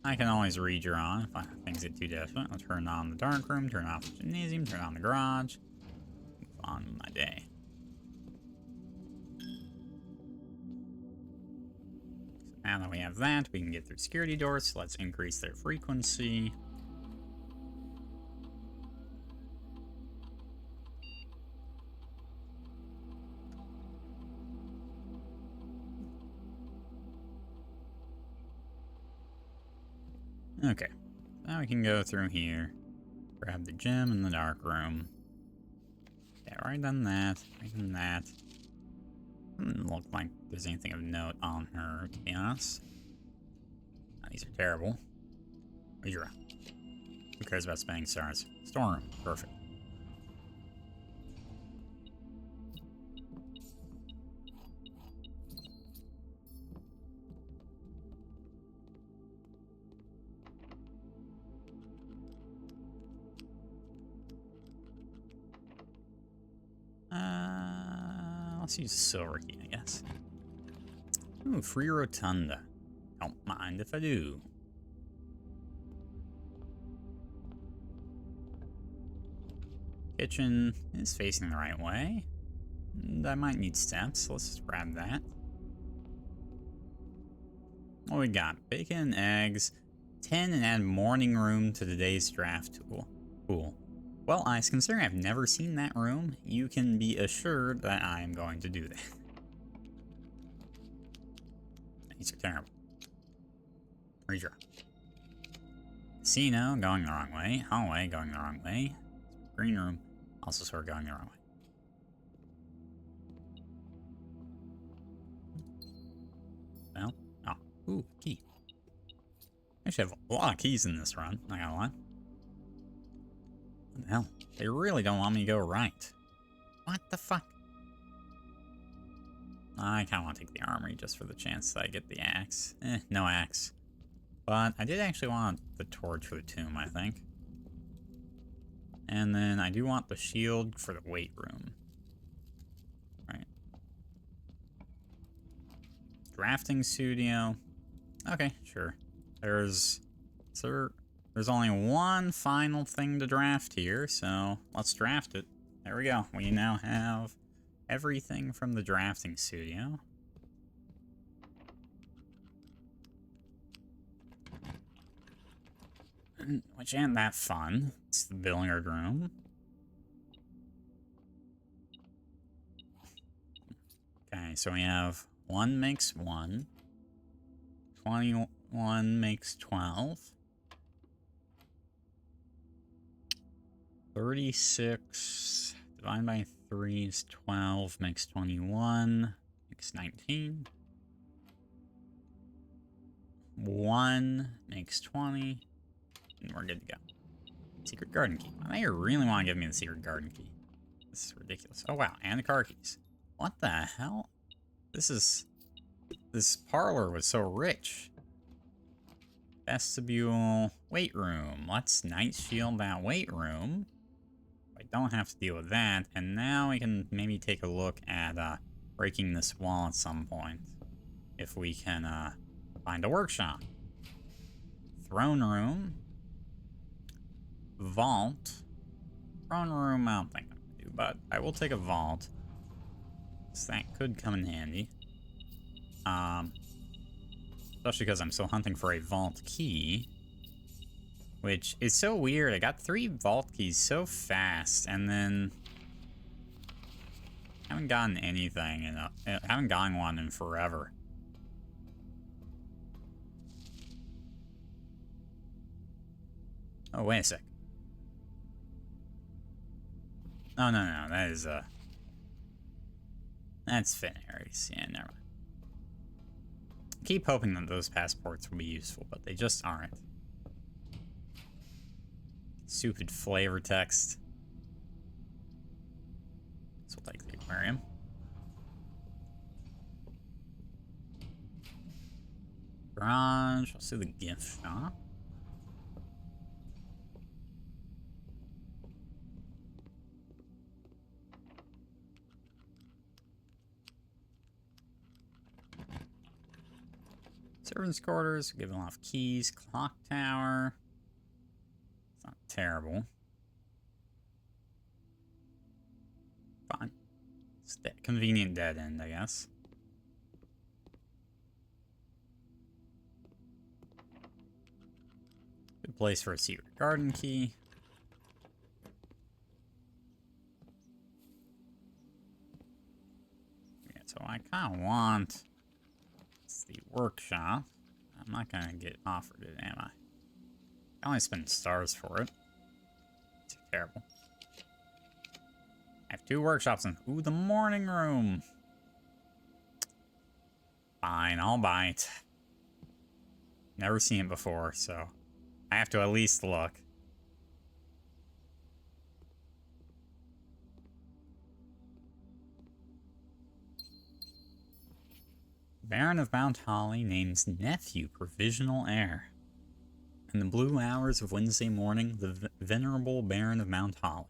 A: I can always redraw if things get too desperate. I'll turn on the dark room, turn off the gymnasium, turn on the garage. Move on with my day. So now that we have that, we can get through security doors. So let's increase their frequency. Okay, now we can go through here, grab the gem in the dark room. Yeah, right on that, right on that. Doesn't look like there's anything of note on her, to be honest. These are terrible. Redraw. Who cares about spending stars? Storeroom, perfect. Let's use a silver key, I guess. Ooh, free rotunda. Don't mind if I do. Kitchen is facing the right way. And I might need steps, so let's just grab that. What we got? Bacon, eggs, 10, and add morning room to today's draft tool. Cool. Well, Ice, considering I've never seen that room, you can be assured that I am going to do that. These are terrible. Redraw. Casino, going the wrong way. Hallway, going the wrong way. Green room, also sort of going the wrong way. Well, oh, ooh, key. I actually have a lot of keys in this run, not gonna lie. What the hell? They really don't want me to go right. What the fuck? I kind of want to take the armory just for the chance that I get the axe. No axe. But I did actually want the torch for the tomb, I think. And then I do want the shield for the weight room. Right. Drafting studio. Okay, sure. There's only one final thing to draft here, so let's draft it. There we go. We now have everything from the drafting studio. Which ain't that fun. It's the billiard room. Okay, so we have 1 makes 1. 21 makes 12. 36 divided by 3 is 12, makes 21, makes 19. 1 makes 20, and we're good to go. Secret garden key. They really want to give me the secret garden key. This is ridiculous. Oh wow, and the car keys. What the hell? This parlor was so rich. Vestibule, weight room. Let's night shield that weight room. I don't have to deal with that. And now we can maybe take a look at breaking this wall at some point. If we can find a workshop. Throne room. Vault. Throne room, I don't think I'm gonna do, but I will take a vault. So that could come in handy. Especially because I'm still hunting for a vault key. Which is so weird. I got 3 vault keys so fast, and then haven't gotten anything, haven't gotten one in forever. Oh, wait a sec. Oh, no, that is, that's Finaries. Yeah, never mind. I keep hoping that those passports will be useful, but they just aren't. Stupid flavor text. So we'll take the aquarium. Garage. Let's do the gift shop. Servants' quarters, giving off keys. Clock tower. It's not terrible. Fine. It's a convenient dead end, I guess. Good place for a secret garden key. Yeah, so I kind of want... It's the workshop. I'm not going to get offered it, am I? I only spend stars for it. Too terrible. I have 2 workshops and... Ooh, the morning room! Fine, I'll buy it. Never seen it before, so... I have to at least look. Baron of Mount Holly names nephew provisional heir. In the blue hours of Wednesday morning, the venerable Baron of Mount Holly,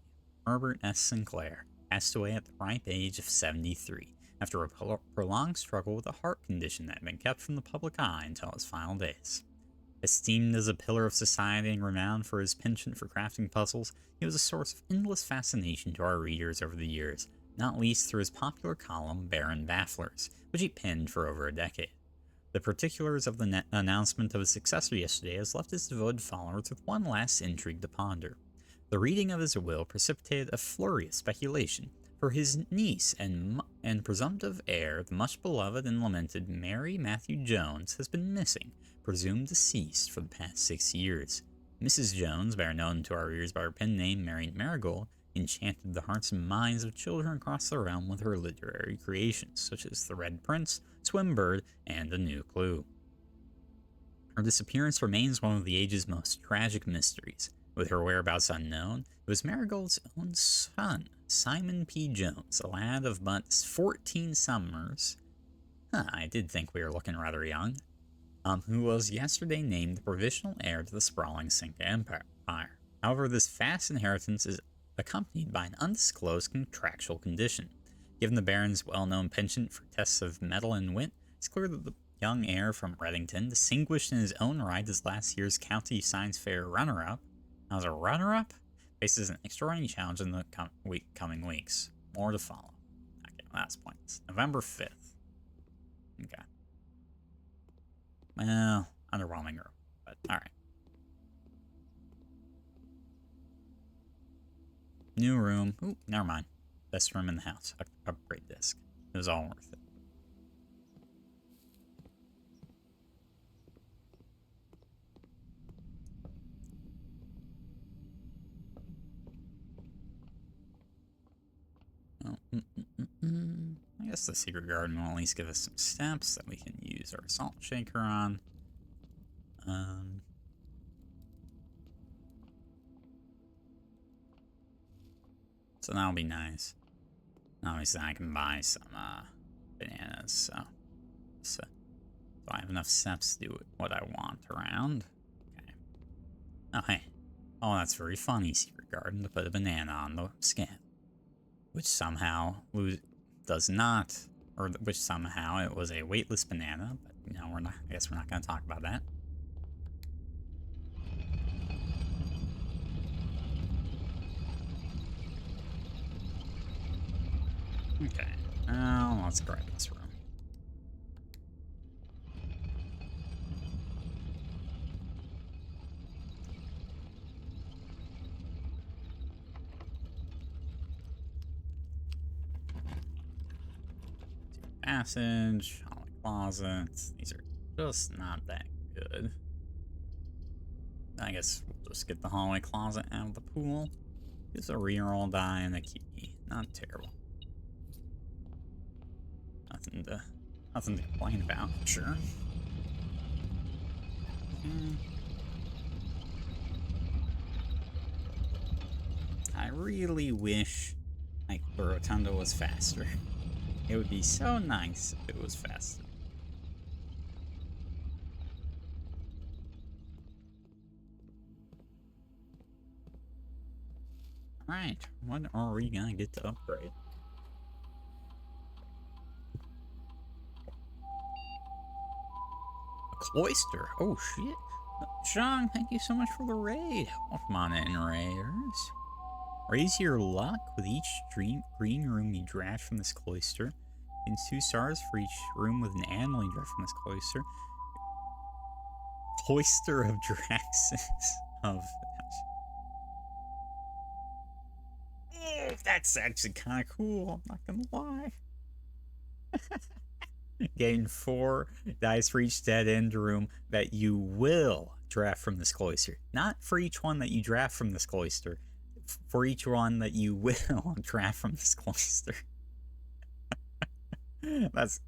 A: Herbert S. Sinclair, passed away at the ripe age of 73, after a prolonged struggle with a heart condition that had been kept from the public eye until his final days. Esteemed as a pillar of society and renowned for his penchant for crafting puzzles, he was a source of endless fascination to our readers over the years, not least through his popular column Baron Bafflers, which he penned for over a decade. The particulars of the announcement of his successor yesterday has left his devoted followers with one last intrigue to ponder. The reading of his will precipitated a flurry of speculation, for his niece and presumptive heir, the much beloved and lamented Mary Matthew Jones, has been missing, presumed deceased for the past 6 years. Mrs. Jones, better known to our readers by her pen name Mary Marigold, enchanted the hearts and minds of children across the realm with her literary creations, such as The Red Prince, Swimbird, and A New Clue. Her disappearance remains one of the age's most tragic mysteries. With her whereabouts unknown, it was Marigold's own son, Simon P. Jones, a lad of but 14 summers. I did think we were looking rather young. Who was yesterday named the provisional heir to the sprawling Cinca Empire. However, this vast inheritance is accompanied by an undisclosed contractual condition. Given the Baron's well-known penchant for tests of mettle and wit, it's clear that the young heir from Reddington, distinguished in his own right as last year's County Science Fair runner-up, as a runner-up, faces an extraordinary challenge in the coming weeks. More to follow. Okay, last point. November 5th. Okay. Well, underwhelming room, but alright. New room. Ooh, never mind. Best room in the house. Upgrade disc. It was all worth it. Oh, I guess the secret garden will at least give us some steps that we can use our salt shaker on. So that'll be nice. Obviously, I can buy some bananas, so I have enough steps to do what I want around. Okay. Oh, hey. Oh, that's very funny, secret garden, to put a banana on the scan. Which somehow does not, or which somehow it was a weightless banana, but you know, I guess we're not going to talk about that. Okay, now let's grab this room. Passage, hallway closets. These are just not that good. I guess we'll just get the hallway closet out of the pool. Gives a reroll die and a key. Not terrible. Nothing to complain about, sure. I really wish like the rotunda was faster. It would be so nice if it was faster. Alright, what are we gonna get to upgrade? cloister. Oh, shit. Sean, thank you so much for the raid. Welcome on in, raiders. Raise your luck with each green room you draft from this cloister. Gains 2 stars for each room with an animal you draft from this cloister. Cloister of Draxus of... Oh, that's actually kind of cool, I'm not gonna lie. Gain 4 dice for each dead end room that you will draft from this cloister. Not for each one that you draft from this cloister. For each one that you will draft from this cloister. That's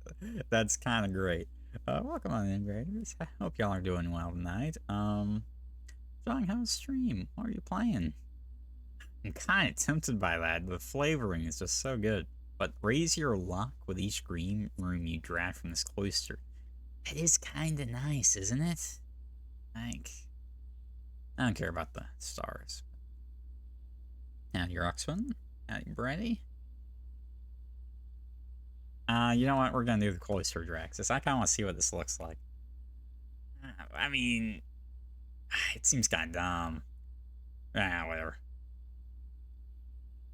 A: kind of great. Welcome on in, graders. I hope y'all are doing well tonight. John, how's stream? What are you playing? I'm kind of tempted by that. The flavoring is just so good. But raise your luck with each green room you draft from this cloister. That is kind of nice, isn't it? Like, I don't care about the stars. Howdy, Roxman. Howdy, Brady. You know what? We're gonna do the cloister Draxus. I kind of want to see what this looks like. I mean, it seems kind of dumb. Whatever.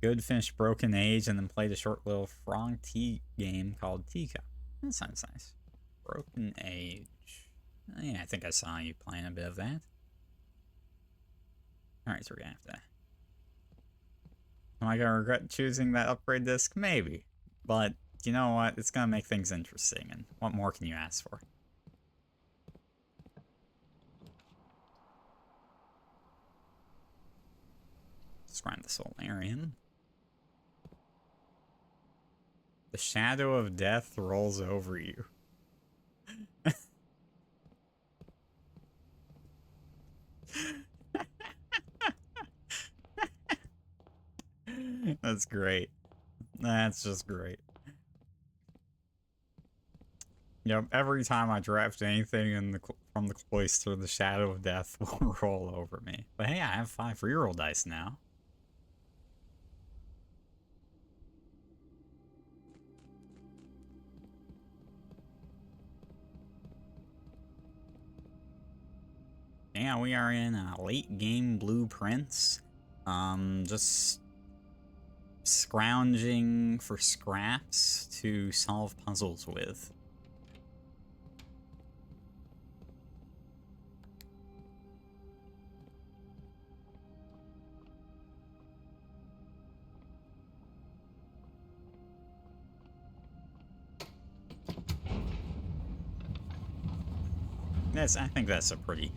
A: Good finished Broken Age and then played a short little Frog Tea game called Teacup. That sounds nice. Broken Age. Yeah, I think I saw you playing a bit of that. Alright, so we're gonna have to... Am I gonna regret choosing that upgrade disc? Maybe. But, you know what? It's gonna make things interesting, and what more can you ask for? Let's grind the Solarian. The shadow of death rolls over you. That's great. That's just great. Yep, every time I draft anything in from the cloister, the shadow of death will roll over me. But hey, I have 5 reroll dice now. Yeah, we are in late game blueprints. Just scrounging for scraps to solve puzzles with. I think that's a pretty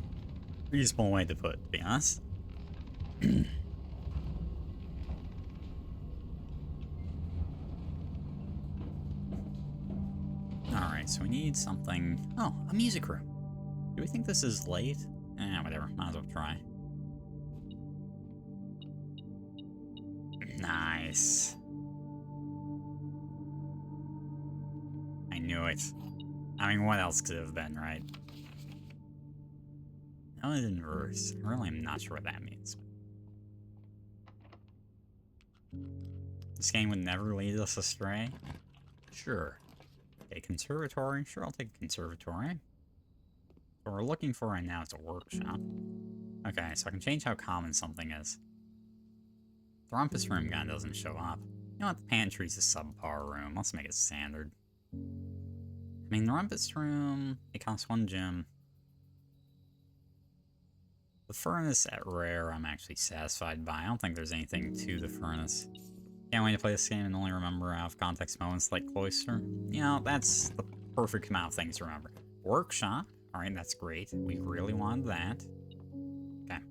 A: reasonable way to put it, to be honest. Alright, so we need something... Oh, a music room. Do we think this is late? Whatever. Might as well try. Nice. I knew it. I mean, what else could it have been, right? No, it didn't reverse. I really am not sure what that means. This game would never lead us astray? Sure. A conservatory? Sure, I'll take a conservatory. What we're looking for right now is a workshop. Okay, so I can change how common something is. The rumpus room guy doesn't show up. You know what? The pantry's a subpar room. Let's make it standard. I mean, the rumpus room, it costs 1 gem. The furnace at rare, I'm actually satisfied by. I don't think there's anything to the furnace. Can't wait to play this game and only remember out of context moments like Cloister. You know, that's the perfect amount of things to remember. Workshop. Alright, that's great. We really wanted that. Okay.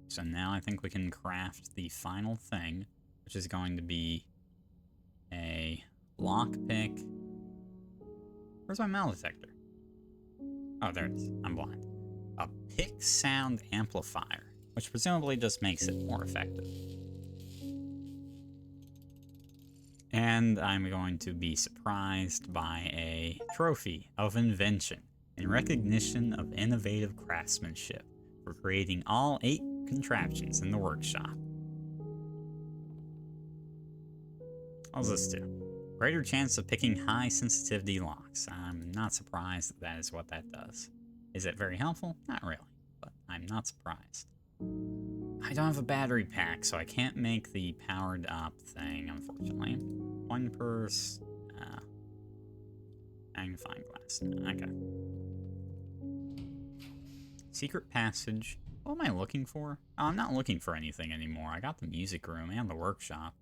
A: So now I think we can craft the final thing, which is going to be a lockpick. Where's my metal detector? Oh, there it is. I'm blind. A pick sound amplifier, which presumably just makes it more effective. And I'm going to be surprised by a trophy of invention in recognition of innovative craftsmanship for creating all 8 contraptions in the workshop. What does this do? Greater chance of picking high sensitivity locks. I'm not surprised that is what that does. Is it very helpful? Not really, but I'm not surprised. I don't have a battery pack, so I can't make the powered up thing, unfortunately. One purse. Magnifying glass. Okay. Secret passage. What am I looking for? Oh, I'm not looking for anything anymore. I got the music room and the workshop.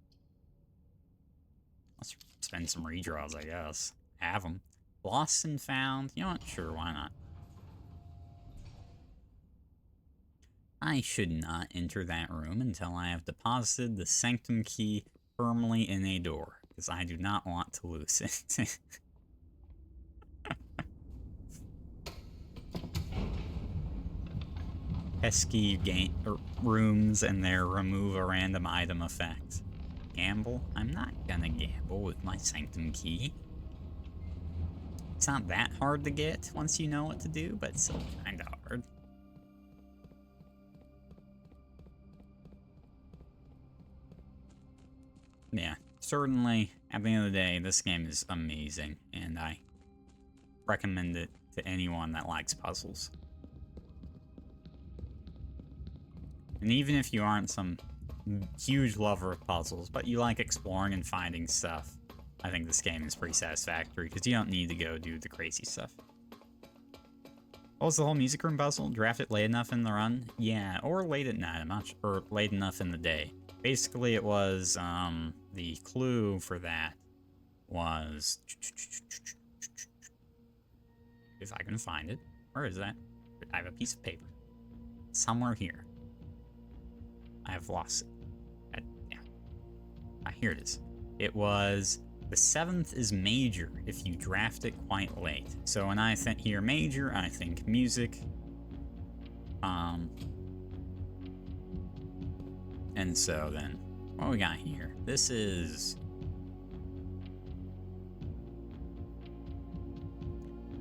A: Let's spend some redraws, I guess. Have them. Lost and found. You know what? Sure, why not? I should not enter that room until I have deposited the sanctum key firmly in a door, because I do not want to lose it. Pesky rooms and their remove a random item effect. Gamble? I'm not gonna gamble with my sanctum key. It's not that hard to get once you know what to do, but it's still kinda hard. Yeah, certainly, at the end of the day, this game is amazing, and I recommend it to anyone that likes puzzles. And even if you aren't some huge lover of puzzles, but you like exploring and finding stuff, I think this game is pretty satisfactory, because you don't need to go do the crazy stuff. What was the whole music room puzzle? Draft it late enough in the run? Yeah, or late at night, I'm not sure, or late enough in the day. Basically, it was, the clue for that was... If I can find it. Where is that? I have a piece of paper. Somewhere here. I have lost it. Yeah. Here it is. It was... The 7th is major if you draft it quite late. So when I hear major, I think music. And so then, what we got here? This is...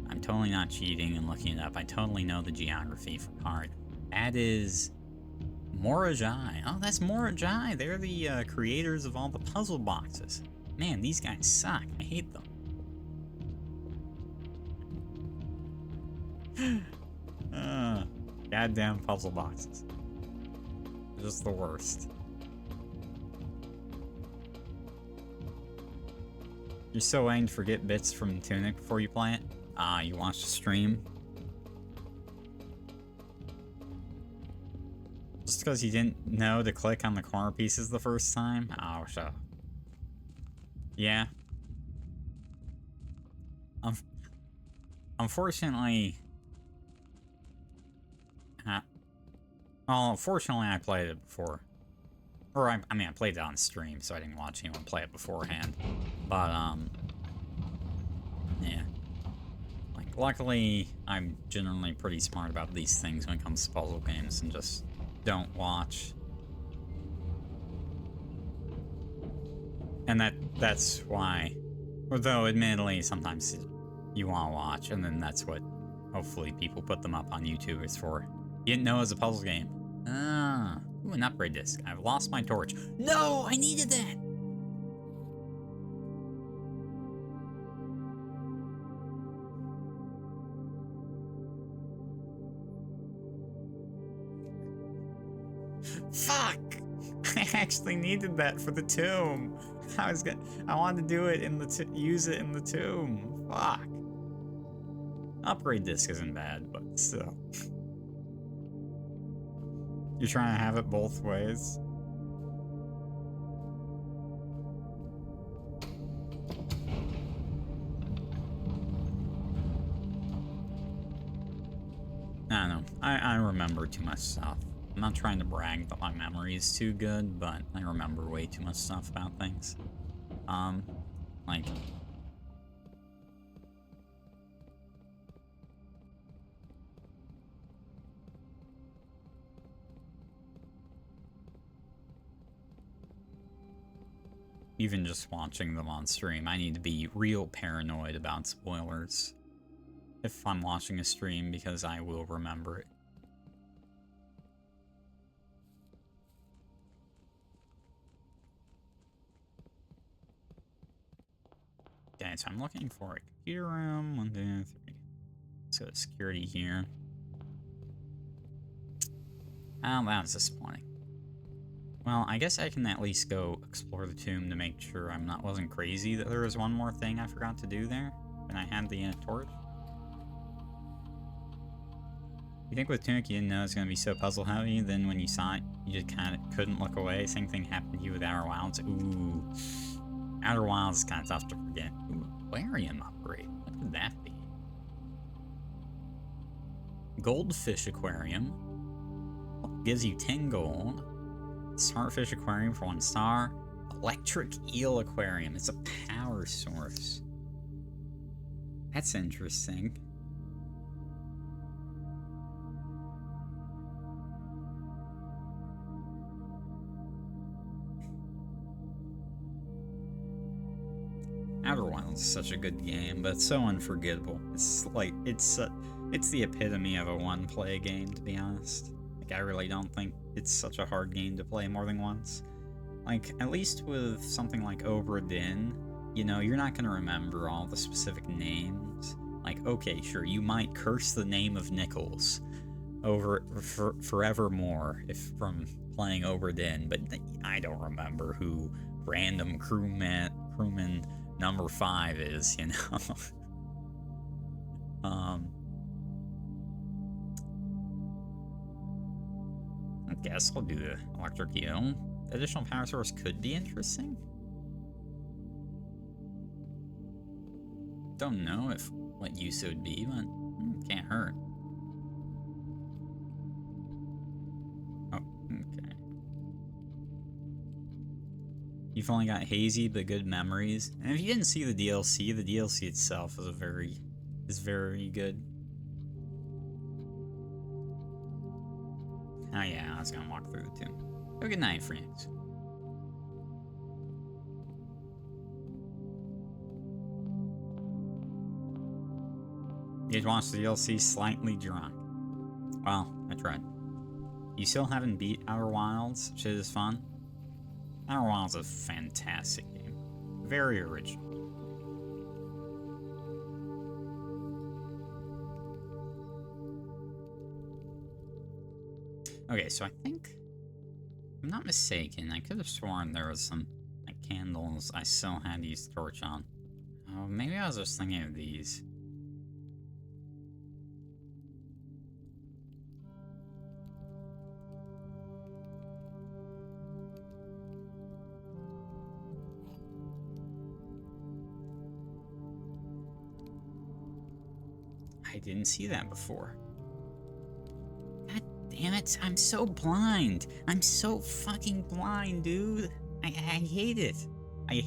A: I'm totally not cheating and looking it up. I totally know the geography from heart. That is... Morajai. Oh, that's Morajai. They're the creators of all the puzzle boxes. Man, these guys suck. I hate them. Goddamn puzzle boxes. Just the worst. You're so waiting to forget bits from Tunic before you play it? You watched the stream? Just because you didn't know to click on the corner pieces the first time? Oh, shut up. Yeah. Unfortunately... well, unfortunately I played it before. Or, I mean, I played it on stream, so I didn't watch anyone play it beforehand. But, yeah. Like, luckily, I'm generally pretty smart about these things when it comes to puzzle games, and just don't watch. And that's why, although admittedly sometimes you want to watch, and then that's what hopefully people put them up on YouTube is for. You didn't know it was a puzzle game. Ooh, an upgrade disc. I've lost my torch. No, I needed that. Fuck! I actually needed that for the tomb. I wanted to do it in the use it in the tomb. Fuck. Upgrade disc isn't bad, but still. You're trying to have it both ways. I don't know. I remember too much stuff. I'm not trying to brag that my memory is too good, but I remember way too much stuff about things. Like... Even just watching them on stream, I need to be real paranoid about spoilers if I'm watching a stream, because I will remember it. Okay, so I'm looking for a computer room. 1, 2, 3. Let's go to security here. Oh, that was disappointing. Well, I guess I can at least go explore the tomb to make sure wasn't crazy that there was one more thing I forgot to do there when I had the torch. You think with Tunic you didn't know it was going to be so puzzle heavy, then when you saw it, you just kind of couldn't look away? Same thing happened to you with Outer Wilds. Ooh. Outer Wilds is kind of tough to forget. Ooh, aquarium upgrade. What could that be? Goldfish aquarium. Gives you 10 gold. Starfish aquarium for 1 star. Electric eel aquarium. It's a power source. That's interesting. Outer Wilds is such a good game, but it's so unforgettable. It's like it's the epitome of a one-play game, to be honest. Like, I really don't think it's such a hard game to play more than once. Like, at least with something like Obra Dinn, you know, you're not gonna remember all the specific names. Like, okay, sure, you might curse the name of Nichols forevermore if from playing Obra Dinn, but I don't remember who random crewman number 5 is, you know. I guess I'll do the electric eel. Additional power source could be interesting. Don't know what use it would be, but can't hurt. Oh, okay. You've only got hazy but good memories. And if you didn't see the DLC itself is very good. Oh yeah, I was gonna walk through the tomb. Have a good night, friends. You watched the DLC slightly drunk. Well, I tried. You still haven't beat Outer Wilds? Shit is fun. Outer Wilds is a fantastic game. Very original. Okay, so I think, if I'm not mistaken, I could have sworn there was some like candles I still had to use the torch on. Oh, maybe I was just thinking of these. I didn't see that before. God damn it, I'm so blind. I'm so fucking blind, dude. I hate it. I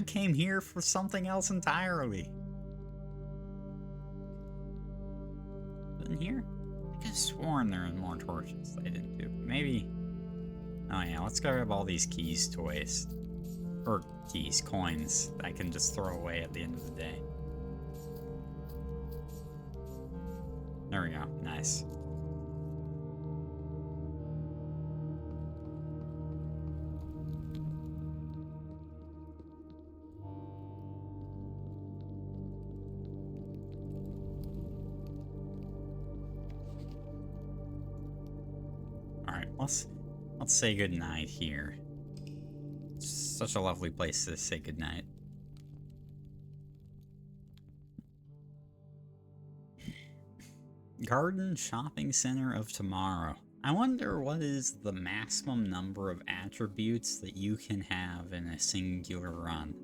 A: came here for something else entirely. In here? I could have sworn there were more torches that I didn't do. Maybe. Oh yeah, let's grab all these keys to waste. Or coins that I can just throw away at the end of the day. There we go. Nice. Alright, let's say goodnight here. It's such a lovely place to say goodnight. Garden Shopping Center of Tomorrow. I wonder what is the maximum number of attributes that you can have in a singular run.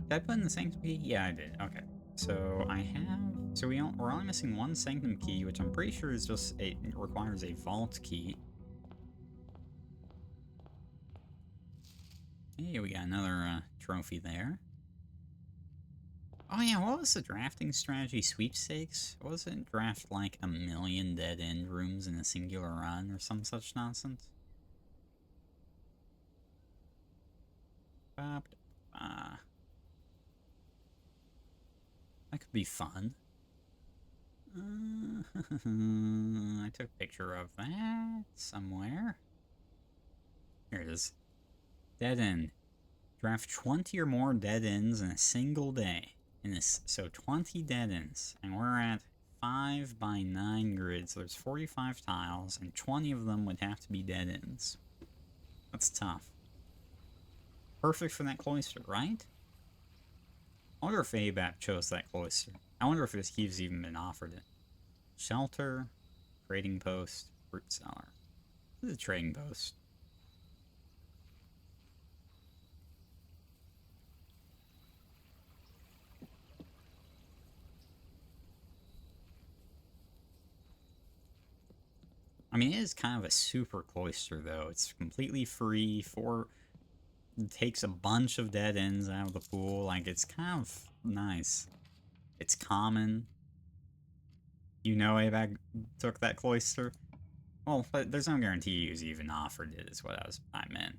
A: Did I put in the sanctum key? Yeah, I did. Okay. So I have... So we're only missing one sanctum key, which I'm pretty sure is just it requires a vault key. Hey, we got another trophy there. Oh yeah, what was the drafting strategy sweepstakes? Wasn't it draft like 1,000,000 dead-end rooms in a singular run or some such nonsense? That could be fun. I took a picture of that somewhere. Here it is. Dead end. Draft 20 or more dead ends in a single day. So 20 dead ends. And we're at 5 by 9 grids. So there's 45 tiles, and 20 of them would have to be dead ends. That's tough. Perfect for that cloister, right? I wonder if ABAP chose that cloister. I wonder if this keys even been offered it. Shelter, trading post, fruit cellar. This is a trading post. I mean, it is kind of a super cloister, though. It's completely free it takes a bunch of dead ends out of the pool. Like, it's kind of nice. It's common. You know ABAC took that cloister? Well, but there's no guarantee he even offered it, is what I meant.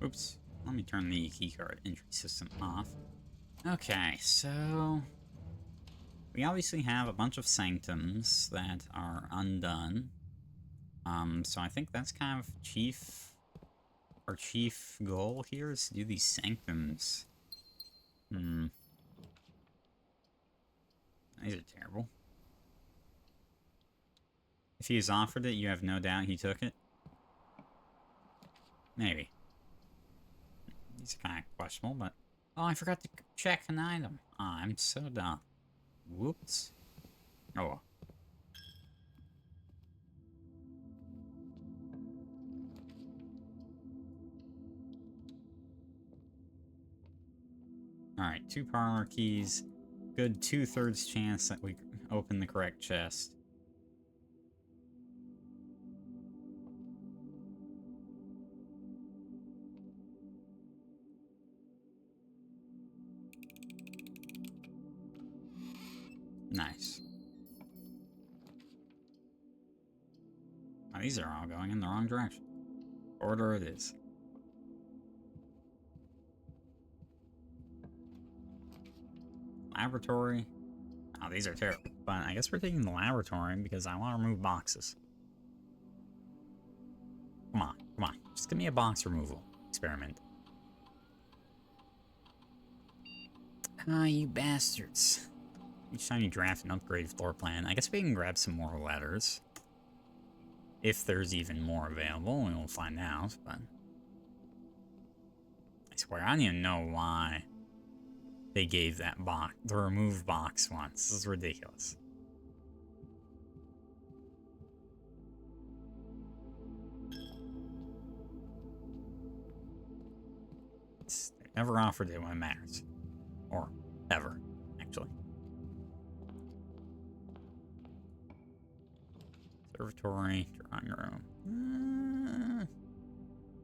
A: Oops. Let me turn the keycard entry system off. Okay, so we obviously have a bunch of sanctums that are undone. So I think that's kind of our chief goal here is to do these sanctums. These are terrible. If he's offered it, you have no doubt he took it? Maybe. These are kind of questionable, but... Oh, I forgot to check an item. Oh, I'm so dumb. Whoops. Oh well. Alright, 2 parlor keys. Good 2/3 chance that we open the correct chest. Nice. Now, these are all going in the wrong direction. Order it is. Laboratory. Oh, these are terrible. But I guess we're taking the laboratory because I want to remove boxes. Come on, come on. Just give me a box removal experiment. Ah, you bastards. Each time you draft an upgraded floor plan, I guess we can grab some more letters. If there's even more available, we will find out, but... I swear, I don't even know why they gave that box, the remove box once. This is ridiculous. They never offered it when it matters. Or, ever, actually. Observatory, drawing room.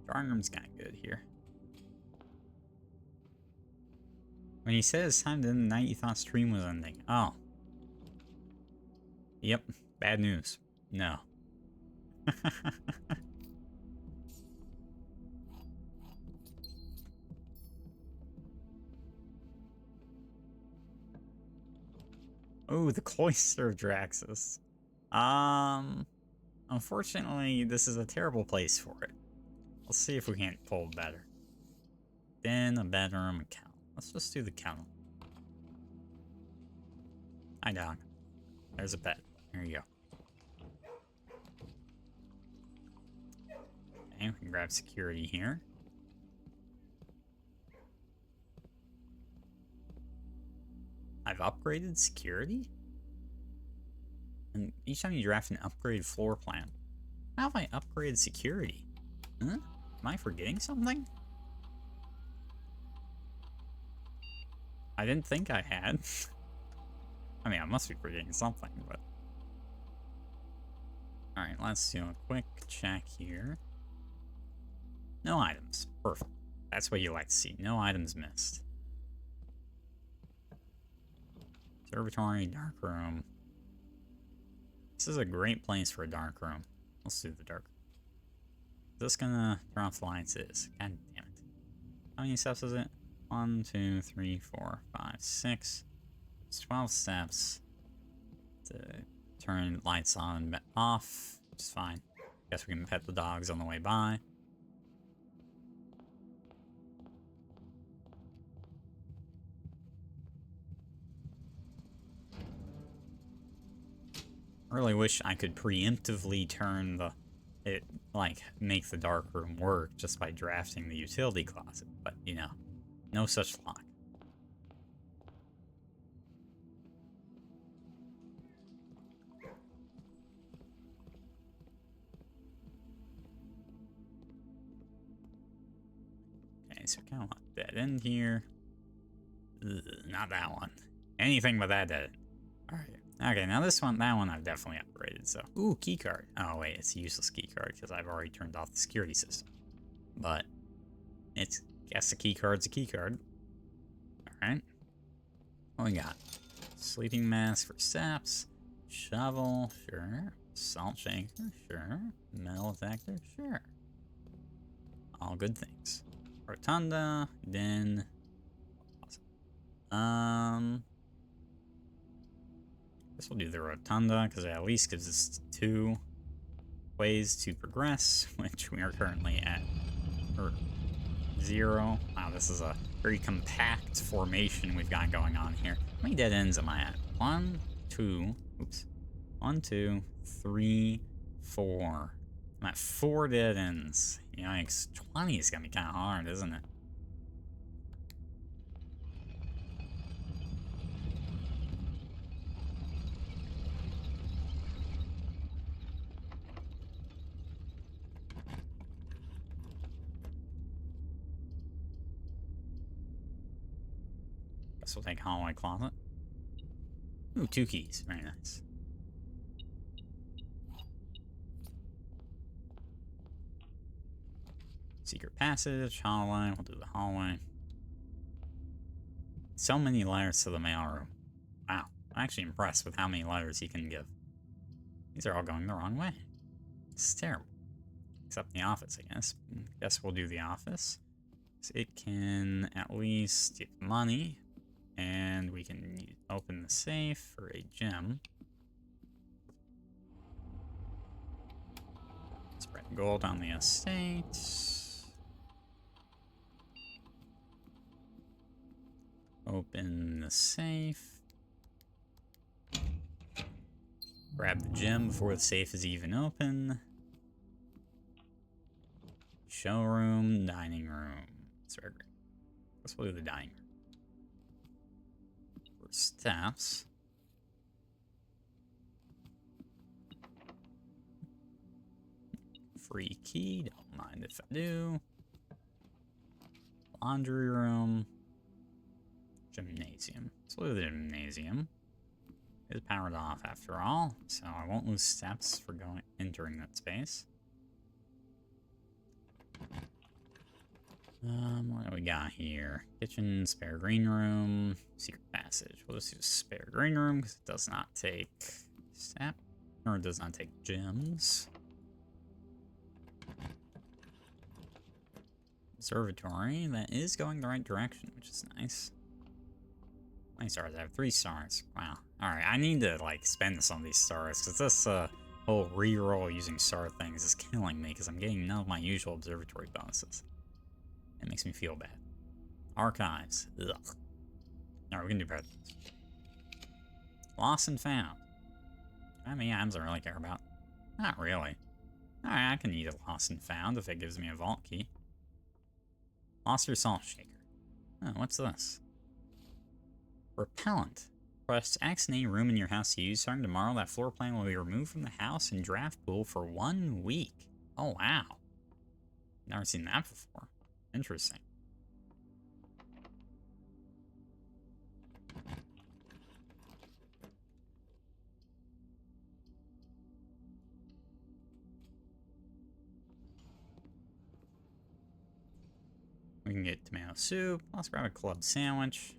A: Drawing room's kind of good here. When he says time to end the night, you thought stream was ending. Oh. Yep, bad news. No. Oh, the Cloister of Draxus. Unfortunately, this is a terrible place for it. Let's see if we can't pull better. Then a bedroom, a kennel. Let's just do the kennel. Hi, dog. There's a pet. There you go. Okay, we can grab security here. I've upgraded security? And each time you draft an upgraded floor plan. How have I upgraded security? Huh? Am I forgetting something? I didn't think I had. I mean, I must be forgetting something, but... Alright, let's do a quick check here. No items. Perfect. That's what you like to see. No items missed. Observatory, dark room. This is a great place for a dark room. Let's do the dark room. Is this gonna turn off the lights? It is. God damn it. How many steps is it? 1, 2, 3, 4, 5, 6. It's 12 steps to turn lights on and off, which is fine. Guess we can pet the dogs on the way by. I really wish I could preemptively turn make the dark room work just by drafting the utility closet, but, you know, no such luck. Okay, so kind of want dead end here. Ugh, not that one. Anything but that dead end. Alright. Okay, now that one I've definitely upgraded, so. Ooh, keycard. Oh, wait, it's a useless keycard because I've already turned off the security system. But, guess a keycard's a keycard. Alright. What we got? Sleeping mask for saps. Shovel, sure. Salt shaker, sure. Metal detector, sure. All good things. Rotunda, then. Guess we'll do the rotunda because it at least gives us 2 ways to progress, which we are currently at 0. Wow, this is a very compact formation we've got going on here. How many dead ends am I at? 1, 2, 3, 4. I'm at 4 dead ends. Yikes, 20 is gonna be kind of hard, isn't it? Guess we'll take hallway closet. Ooh, 2 keys. Very nice. Secret passage, hallway. We'll do the hallway. So many layers to the mailroom. Wow. I'm actually impressed with how many layers he can give. These are all going the wrong way. This is terrible. Except the office, I guess. Guess we'll do the office. So it can at least get money. And we can open the safe for a gem. Spread gold on the estate. Open the safe. Grab the gem before the safe is even open. Showroom, dining room. That's very great. Let's do the dining room. Steps. Free key, don't mind if I do. Laundry room. Gymnasium. Let's look at the gymnasium. It's powered off after all, so I won't lose steps for entering that space. What do we got here? Kitchen, spare green room, secret passage. We'll just use spare green room because it does not take sap, or it does not take gems. Observatory, that is going the right direction, which is nice. How many stars? I have 3 stars. Wow. Alright, I need to, spend some of these stars, because this, whole reroll using star things is killing me, because I'm getting none of my usual observatory bonuses. It makes me feel bad. Archives. Ugh. Alright, we can do better. Lost and found. How many items I really care about? Not really. Alright, I can eat a lost and found if it gives me a vault key. Lost your salt shaker. Oh, what's this? Repellent. Press X in any room in your house you use. Starting tomorrow, that floor plan will be removed from the house and draft pool for 1 week. Oh, wow. Never seen that before. Interesting. can get tomato soup. Let's grab a club sandwich.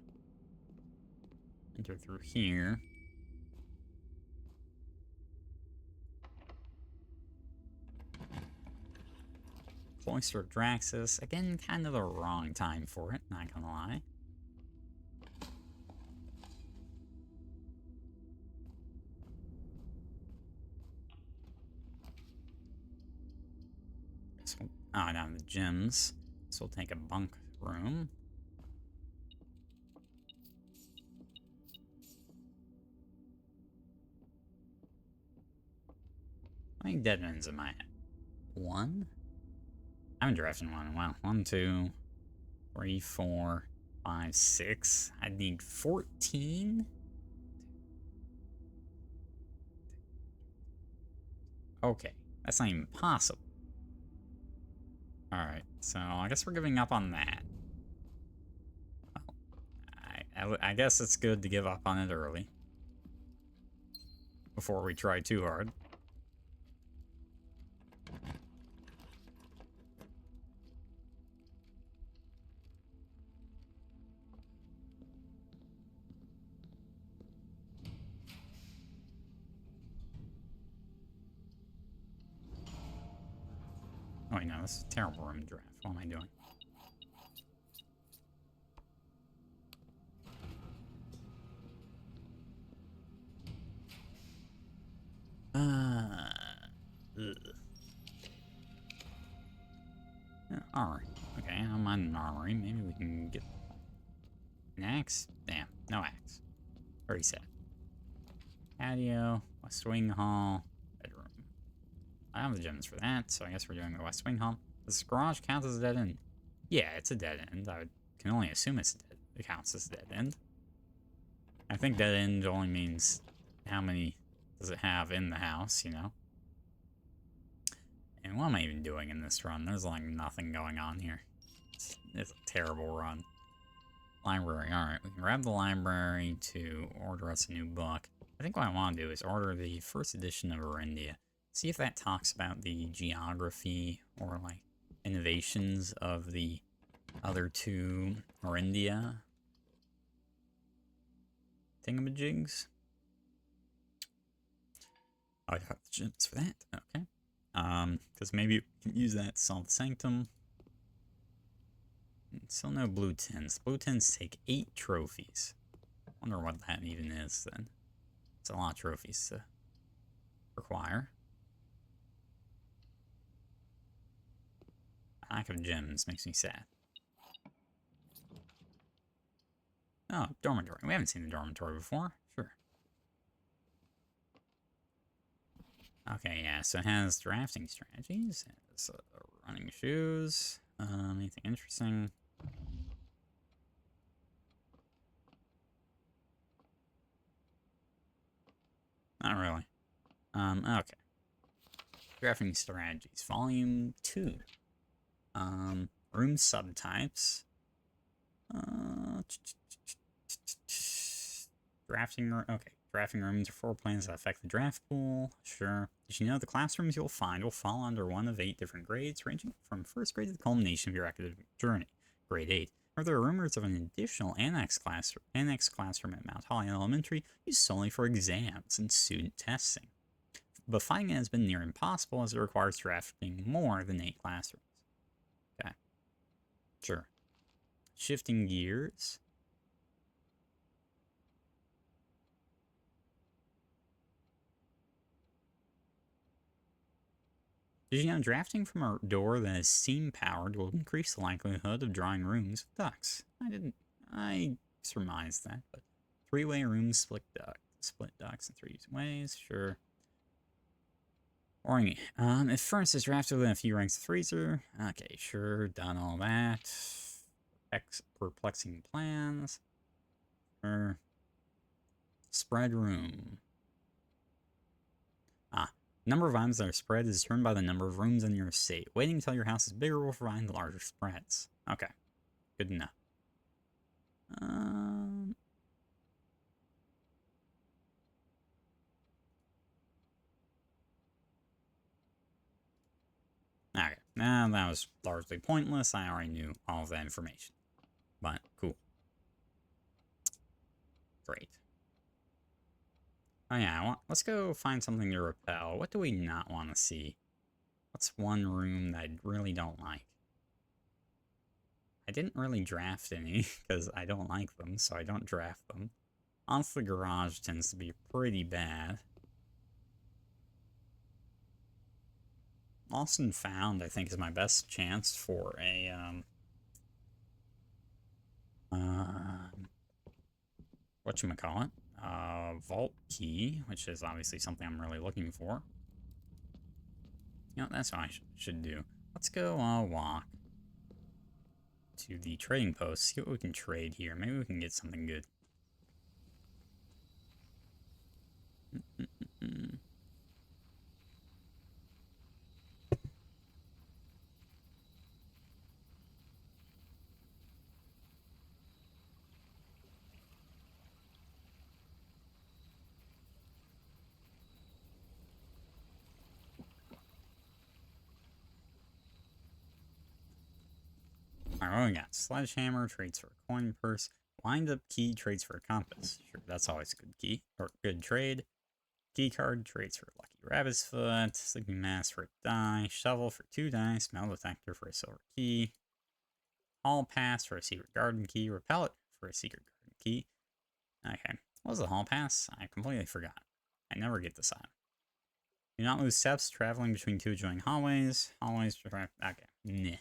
A: Enter through here. Cloister of Draxus. Again, kind of the wrong time for it, not gonna lie. So, down the gyms. So we'll take a bunk room. How many dead ends am I at? 1? I haven't drafted one in a while. 1, 2, 3, 4, 5, 6. I need 14? Okay, that's not even possible. Alright, so I guess we're giving up on that. Well, I guess it's good to give up on it early. Before we try too hard. Oh wait, no, this is a terrible room to draft. What am I doing? Alright. Okay, I'm on an armory. Maybe we can get an axe? Damn, no axe. Very sad. Patio, West Wing Hall, bedroom. I have the gems for that, so I guess we're doing the West Wing Hall. Does this garage count as a dead end? Yeah, it's a dead end. Can only assume it counts as a dead end. I think dead end only means how many does it have in the house, you know? And what am I even doing in this run? There's like nothing going on here. It's a terrible run. Library, alright. We can grab the library to order us a new book. I think what I want to do is order the first edition of Arendia. See if that talks about the geography or like innovations of the other two Arendia thingamajigs. I got the gems for that. Okay. Because maybe we can use that to solve the Sanctum. Still no blue tins. Blue tins take 8 trophies. Wonder what that even is then. It's a lot of trophies to require. Lack of gems makes me sad. Oh, dormitory. We haven't seen the dormitory before. Sure. Okay, yeah, so it has drafting strategies. It has running shoes. Anything interesting? Not really. Okay. Drafting strategies, volume 2. Room subtypes. Drafting room. Okay. Drafting rooms are 4 plans that affect the draft pool. Sure. Did you know the classrooms you'll find will fall under one of 8 different grades, ranging from first grade to the culmination of your academic journey. Grade 8. Are there rumors of an additional annex classroom at Mount Holly Elementary used solely for exams and student testing? But finding it has been near impossible as it requires drafting more than 8 classrooms. Okay. Sure. Shifting gears. Did you know drafting from a door that is steam powered will increase the likelihood of drawing rooms with ducks? I surmised that, but 3-way rooms split ducks in 3 ways, sure. Warning, if furnace is drafted within a few ranks of freezer, okay, sure, done all that. Perplexing plans. Sure. Spread room. Number of items that are spread is determined by the number of rooms in your estate. Waiting until your house is bigger will provide larger spreads. Okay. Good to know. Okay. that was largely pointless. I already knew all of that information. But, cool. Great. Oh yeah, let's go find something to repel. What do we not want to see? What's one room that I really don't like? I didn't really draft any, because I don't like them, so I don't draft them. Honestly, garage tends to be pretty bad. Lost and Found, I think, is my best chance for a, whatchamacallit? Vault key, which is obviously something I'm really looking for. You know, that's what I should do. Let's go, walk to the trading post, see what we can trade here. Maybe we can get something good. Alright, what we got? Sledgehammer trades for a coin purse. Wind-up key trades for a compass. Sure, that's always a good key, or good trade. Key card trades for a lucky rabbit's foot. Sleeping mask for a die. Shovel for 2 dice. Metal detector for a silver key. Hall pass for a secret garden key. Repellent for a secret garden key. Okay, what was the hall pass? I completely forgot. I never get this item. Do not lose steps traveling between 2 adjoining hallways. Hallways. Okay, nah.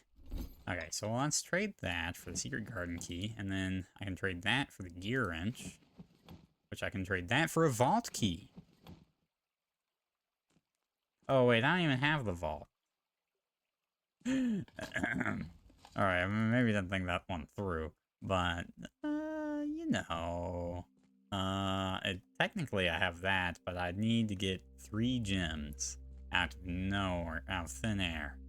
A: Okay, so let's trade that for the secret garden key, and then I can trade that for the gear wrench, which I can trade that for a vault key. Oh wait, I don't even have the vault. Alright, maybe didn't think that one through, but, you know, technically I have that, but I'd need to get 3 gems out of nowhere, out of thin air.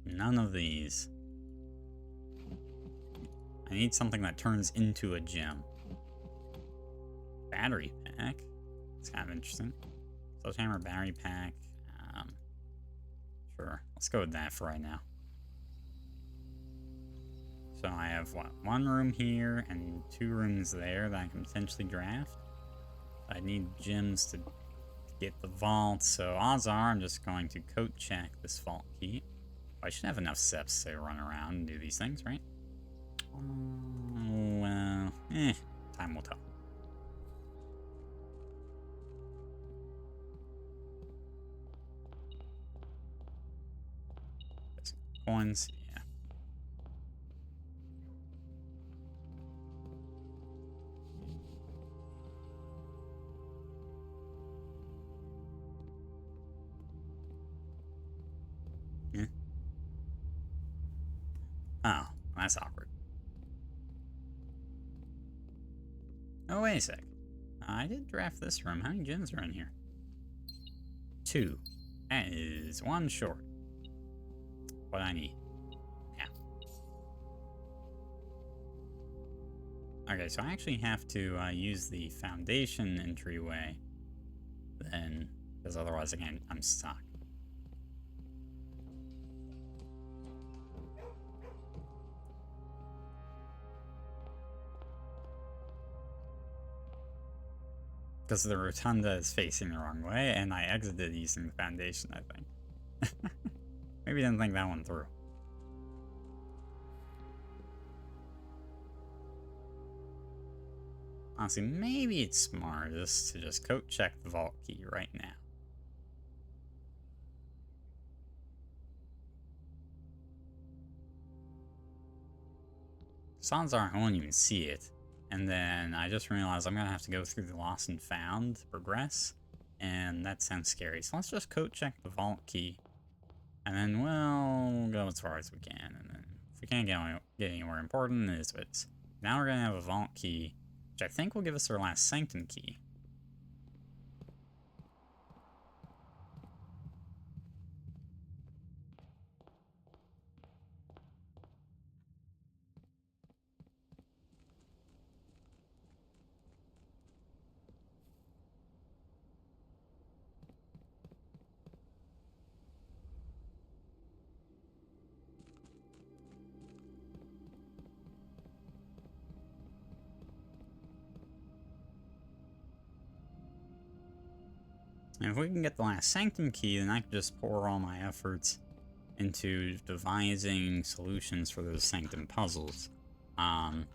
A: None of these. I need something that turns into a gem. Battery pack. It's kind of interesting. Sledgehammer battery pack. Sure. Let's go with that for right now. So I have, what, 1 room here and 2 rooms there that I can potentially draft. I need gems to get the vault, so odds are I'm just going to coat check this vault key. I should have enough steps to run around and do these things, right? Well, time will tell. Coins, yeah. Yeah. Oh, that's awkward. Oh, wait a sec. I did draft this room. How many gems are in here? 2. That is 1 short. What I need. Yeah. Okay, so I actually have to use the foundation entryway then, because otherwise, again, I'm stuck. Because the rotunda is facing the wrong way, and I exited using the foundation, I think. Maybe didn't think that one through. Honestly, maybe it's smartest to just coat check the vault key right now. Odds are I won't even see it. And then I just realized I'm going to have to go through the lost and found to progress. And that sounds scary. So let's just coat check the vault key. And then, well, we'll go as far as we can. And then if we can't get anywhere important, it is what it is. Now we're going to have a vault key, which I think will give us our last sanctum key. And if we can get the last Sanctum key, then I can just pour all my efforts into devising solutions for those Sanctum puzzles. I'm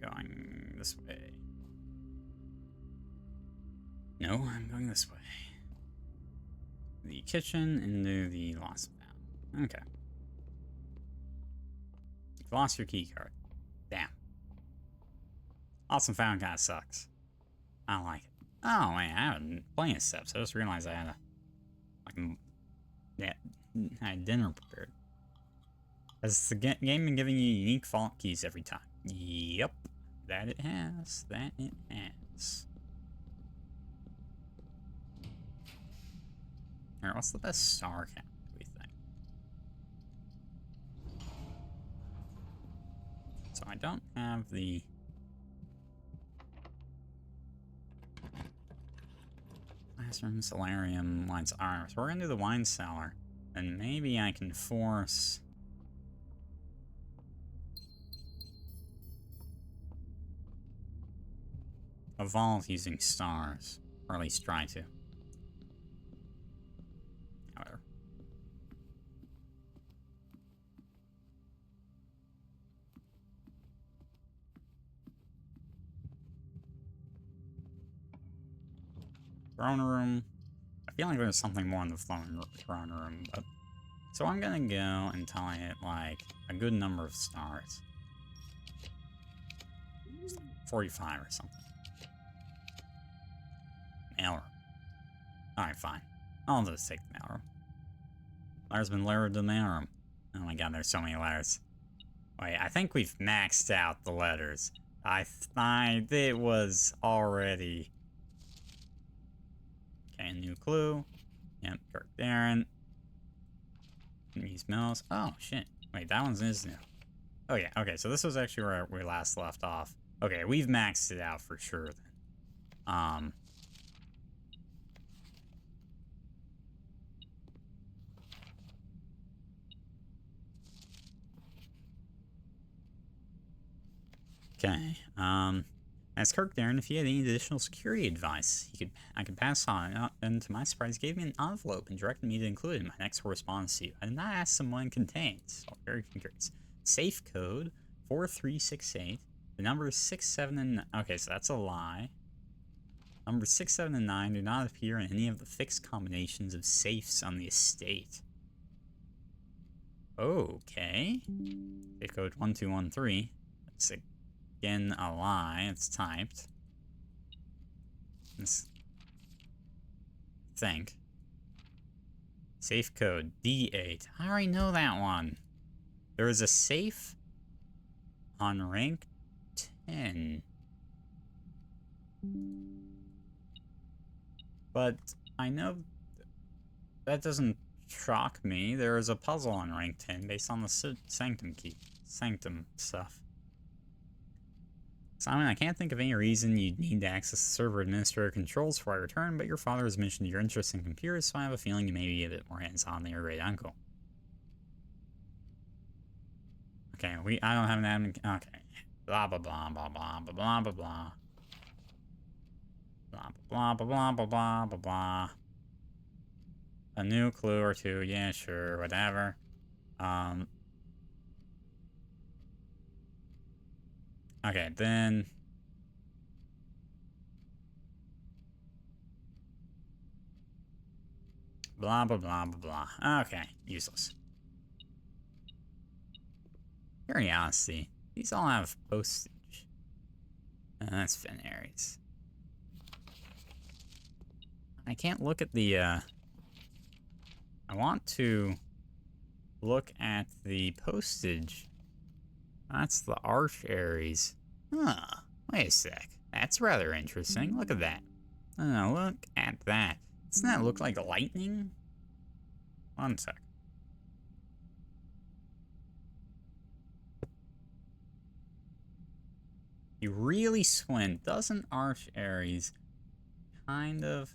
A: going this way. No, I'm going this way. The kitchen into the lost fountain. Okay. You've lost your key card. Damn. Lost and found kind of sucks. I don't like it. Oh, man, I have plenty of steps. I just realized I had a... I had dinner prepared. Has the game been giving you unique vault keys every time? Yep. That it has. That it has. Alright, what's the best star count, do we think? So I don't have the... Classroom, solarium, wines, armor. So we're gonna do the wine cellar. And maybe I can force... a vault using stars. Or at least try to. However. Throne room. I feel like there's something more in the throne room, but... So I'm gonna go until I hit, like, a good number of stars. 45 or something. Mail room. Alright, fine. I'll just take the mail room. Letter's been lured to the mail room. Oh my god, there's so many letters. Wait, I think we've maxed out the letters. It was already... Okay, new clue. Yep, Kirk Darren. These Mills. Oh, shit. Wait, that one's is new. Oh, yeah. Okay, so this was actually where we last left off. Okay, we've maxed it out for sure then. Okay, asked Kirk Darren if he had any additional security advice I could pass on, and to my surprise, he gave me an envelope and directed me to include it in my next correspondence to you. I did not ask him what it contains. So very curious. Safe code 4368. The number is 6, 7, and... Okay, so that's a lie. Numbers 6, 7, and 9 do not appear in any of the fixed combinations of safes on the estate. Okay. Safe code 1213. That's again a lie. It's typed. Let's think. Safe code D8. I already know that one. There is a safe on rank 10. But I know that doesn't shock me. There is a puzzle on rank 10 based on the Sanctum key. Sanctum stuff. Simon, I can't think of any reason you'd need to access the server administrator controls before I return, but your father has mentioned your interest in computers, so I have a feeling you may be a bit more hands-on than your great uncle. Okay, I don't have an admin. Okay. Blah blah blah blah blah blah blah blah blah. Blah blah blah blah blah blah blah blah. A new clue or two, yeah, sure, whatever. Okay, then... Blah, blah, blah, blah, blah. Okay, useless. Curiosity. These all have postage. That's Venaries. I can't look at the, I want to look at the postage. That's the Arch Aries. Huh. Wait a sec. That's rather interesting. Look at that. Oh, look at that. Doesn't that look like lightning? One sec. You really squint. Doesn't Arch Aries kind of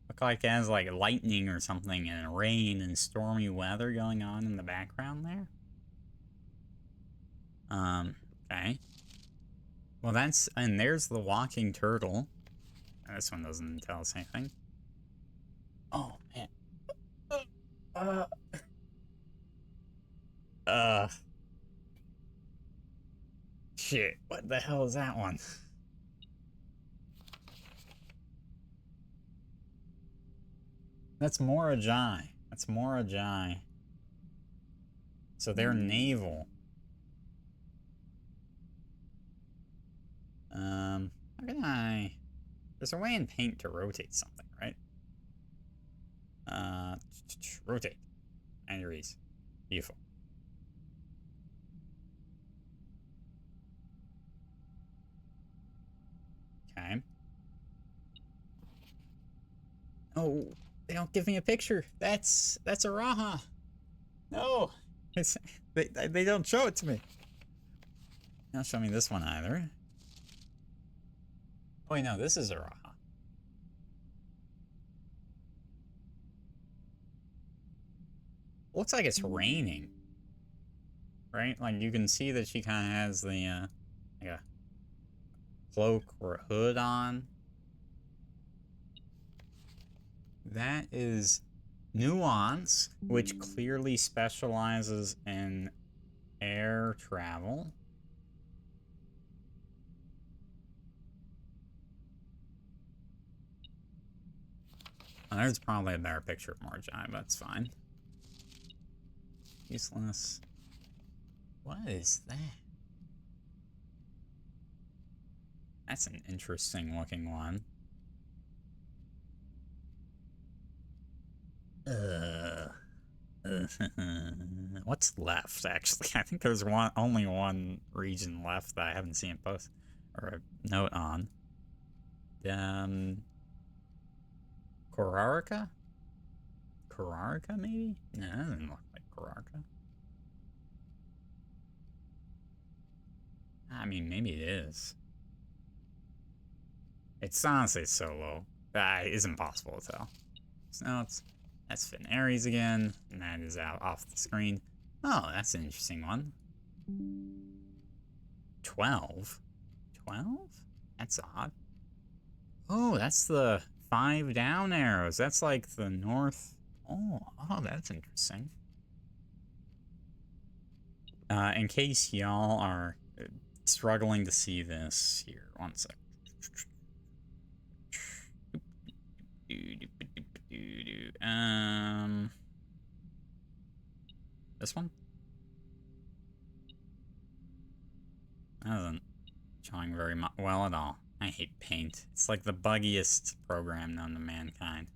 A: look like it has like lightning or something and rain and stormy weather going on in the background there? Okay. Well, and there's the walking turtle. This one doesn't tell us anything. Oh, man. Shit, what the hell is that one? That's Morajai. That's Morajai. So they're naval. How can I... There's a way in paint to rotate something, right? Rotate. 90 degrees. Beautiful. Okay. Oh, they don't give me a picture. That's a Raha. No. They don't show it to me. They don't show me this one either. Oh, wait, no, this is a Raha. Looks like it's raining. Right? Like, you can see that she kind of has the, like a cloak or a hood on. That is Nuance, which clearly specializes in air travel. Oh, there's probably a better picture of Marjai, but that's fine. Useless. What is that? That's an interesting looking one. What's left, actually? I think there's only one region left that I haven't seen a post or a note on. Korarika? Korarika, maybe? No, that doesn't look like Korarika. I mean, maybe it is. It's honestly so low that it is impossible to tell. So that's Finn Aries again, and that is out off the screen. Oh, that's an interesting one. 12? 12? That's odd. Oh, that's the 5 down arrows. That's like the north. Oh, that's interesting. In case y'all are struggling to see this, here, one sec. This one? That isn't showing very well at all. I hate paint. It's like the buggiest program known to mankind.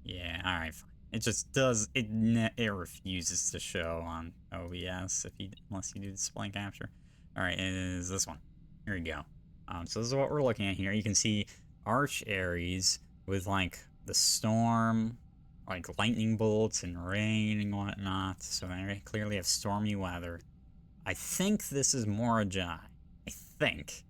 A: Yeah, alright, fine. It just does, it refuses to show on OBS unless you do display capture. Alright, it is this one. Here we go. So this is what we're looking at here. You can see Arch Aries with like the storm, like lightning bolts and rain and whatnot. So they clearly have stormy weather. I think this is Morajai. I think.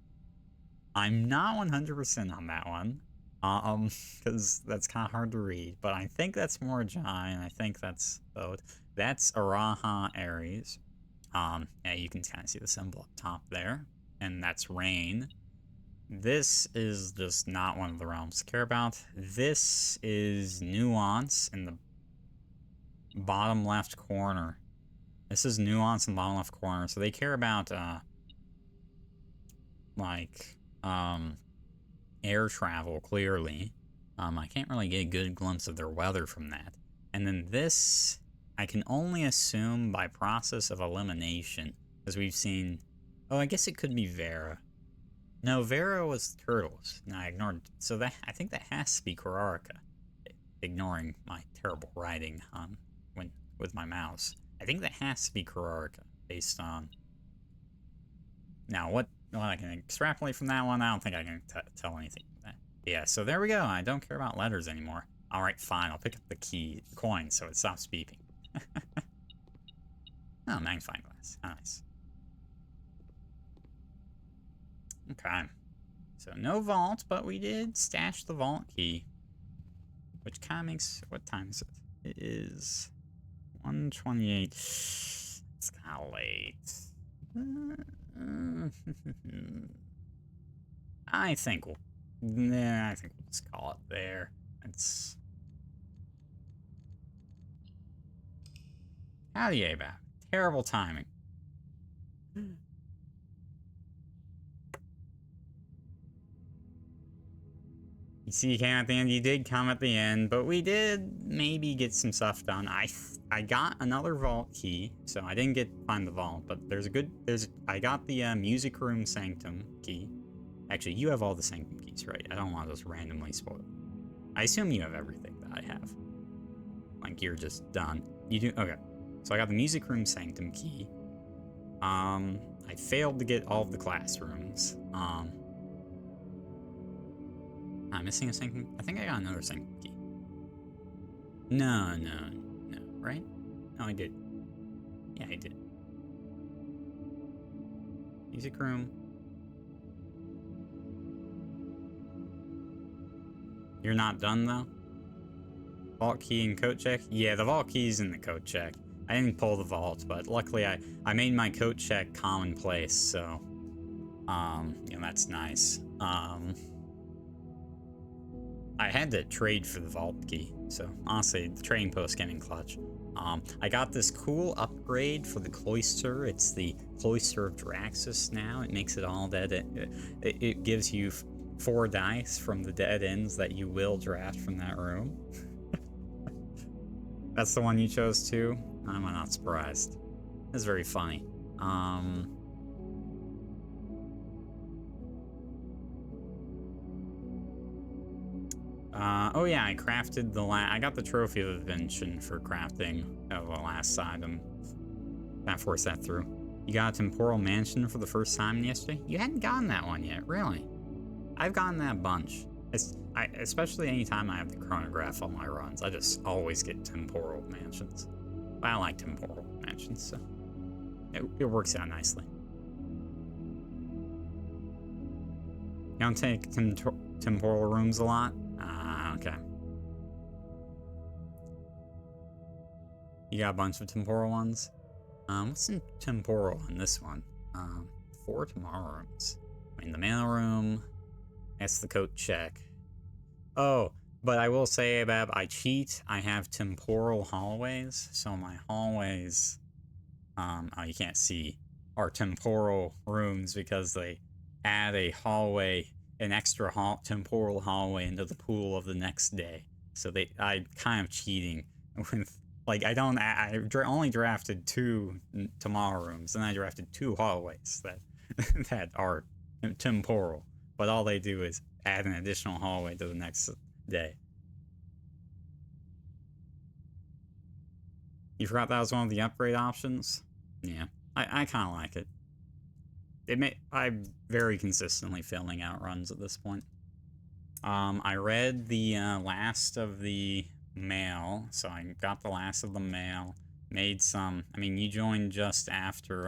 A: I'm not 100% on that one. Because that's kind of hard to read. But I think that's Morajai, and I think that's both. That's Araha Aries. Yeah, you can kind of see the symbol up top there. And that's rain. This is just not one of the realms to care about. This is Nuance in the bottom left corner. This is Nuance in the bottom left corner. So they care about, air travel, clearly. I can't really get a good glimpse of their weather from that. And then this, I can only assume by process of elimination, because we've seen... Oh, I guess it could be Vera. No, Vera was turtles. No, I ignored... So that, I think that has to be Korarika. Ignoring my terrible writing with my mouse. I think that has to be Korarika. based on... Now, what I can extrapolate from that one, I don't think I can tell anything from that. Yeah, so there we go. I don't care about letters anymore. Alright, fine. I'll pick up the coin, so it stops beeping. Oh, magnifying glass. Nice. Okay. So no vault, but we did stash the vault key. Which kind of makes... What time is it? It is 1:28. It's kind of late. I think we'll just call it there. It's... Howdy, ABAP. Terrible timing. You see, you came at the end. You did come at the end, but we did maybe get some stuff done. I got another vault key, so I didn't find the vault, but I got the music room sanctum key. Actually, you have all the sanctum keys, right? I don't want those randomly spoiled. I assume you have everything that I have. Like, you're just done. You do? Okay. So I got the music room sanctum key. I failed to get all of the classrooms. I'm missing a sanctum. I think I got another sanctum key. No, right? No, I did. Yeah, I did. Music room. You're not done, though? Vault key and coat check? Yeah, the vault key's in the coat check. I didn't pull the vault, but luckily I made my coat check commonplace, so... you know, that's nice. I had to trade for the vault key, so honestly, the trading post came in clutch. I got this cool upgrade for the Cloister. It's the Cloister of Draxus now. It makes it all dead. It gives you 4 dice from the dead ends that you will draft from that room. That's the one you chose too? I'm not surprised. That's very funny. Oh yeah, I crafted I got the Trophy of Invention for crafting the last item. Can't force that through. You got a Temporal Mansion for the first time yesterday? You hadn't gotten that one yet, really? I've gotten that bunch. Especially anytime I have the chronograph on my runs, I just always get Temporal Mansions. I like Temporal Mansions, so it works out nicely. You don't take temporal rooms a lot? Okay. You got a bunch of temporal ones? What's in temporal in this one? 4 tomorrow rooms. I mean, the mana room. That's the coat check. Oh, but I will say, Abab, I cheat. I have temporal hallways, so my hallways, oh, you can't see, are temporal rooms because they add a hallway, an extra temporal hallway into the pool of the next day. So I kind of cheating with, like, I only drafted 2 tomorrow rooms, and I drafted 2 hallways that are temporal. But all they do is add an additional hallway to the next day. You forgot that was one of the upgrade options? Yeah, I kind of like it. I'm very consistently filling out runs at this point. I read the last of the mail, so I got the last of the mail. Made some... I mean, you joined just after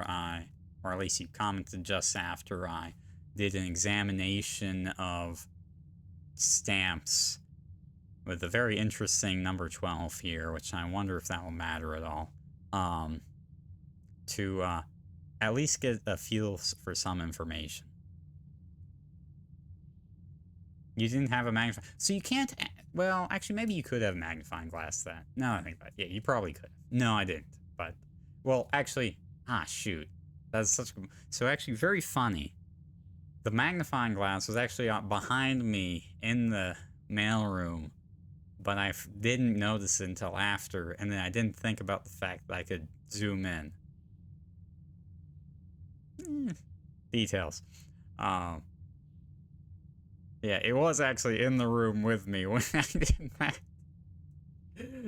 A: or at least you commented just after I did an examination of stamps with a very interesting number 12 here, which I wonder if that will matter at all. To at least get a feel for some information. You didn't have a magnifying... So you can't... Well, actually, maybe you could have a magnifying glass that. No, I think about it. Yeah, you probably could. No, I didn't. But... Well, actually... shoot. That's such... So actually, very funny. The magnifying glass was actually behind me in the mailroom, but I didn't notice it until after, and then I didn't think about the fact that I could zoom in. Details. Yeah, it was actually in the room with me when I did that.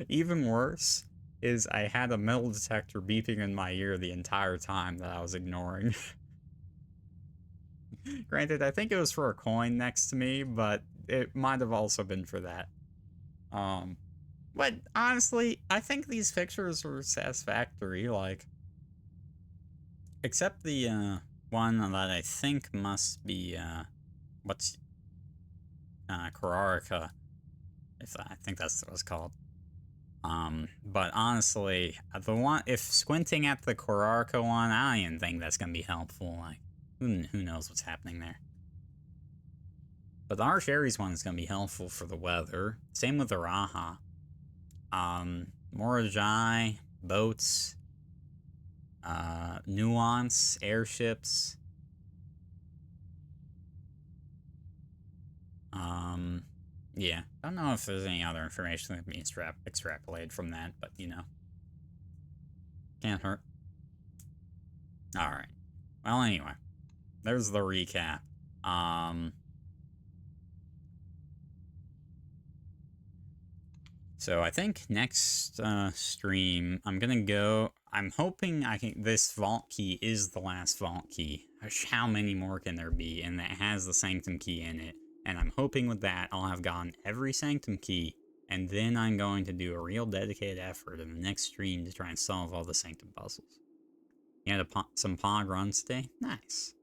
A: Even worse, is I had a metal detector beeping in my ear the entire time that I was ignoring. Granted, I think it was for a coin next to me, but it might have also been for that. But honestly, I think these pictures were satisfactory, like, except the one that I think must be what's Korarica, if I think that's what it's called. But honestly, the one, if squinting at the Korarica one, I don't even think that's gonna be helpful. Like, who knows what's happening there. But the Arch Aries one is gonna be helpful for the weather. Same with the Raha. Morajai, boats, nuance, airships. Yeah, I don't know if there's any other information that can be extrapolated from that, but you know, can't hurt. Alright. Well, anyway, there's the recap. So I think next stream, I'm hoping this vault key is the last vault key. How many more can there be? And that has the Sanctum key in it. And I'm hoping with that, I'll have gotten every Sanctum key, and then I'm going to do a real dedicated effort in the next stream to try and solve all the Sanctum puzzles. You had some pog runs today? Nice.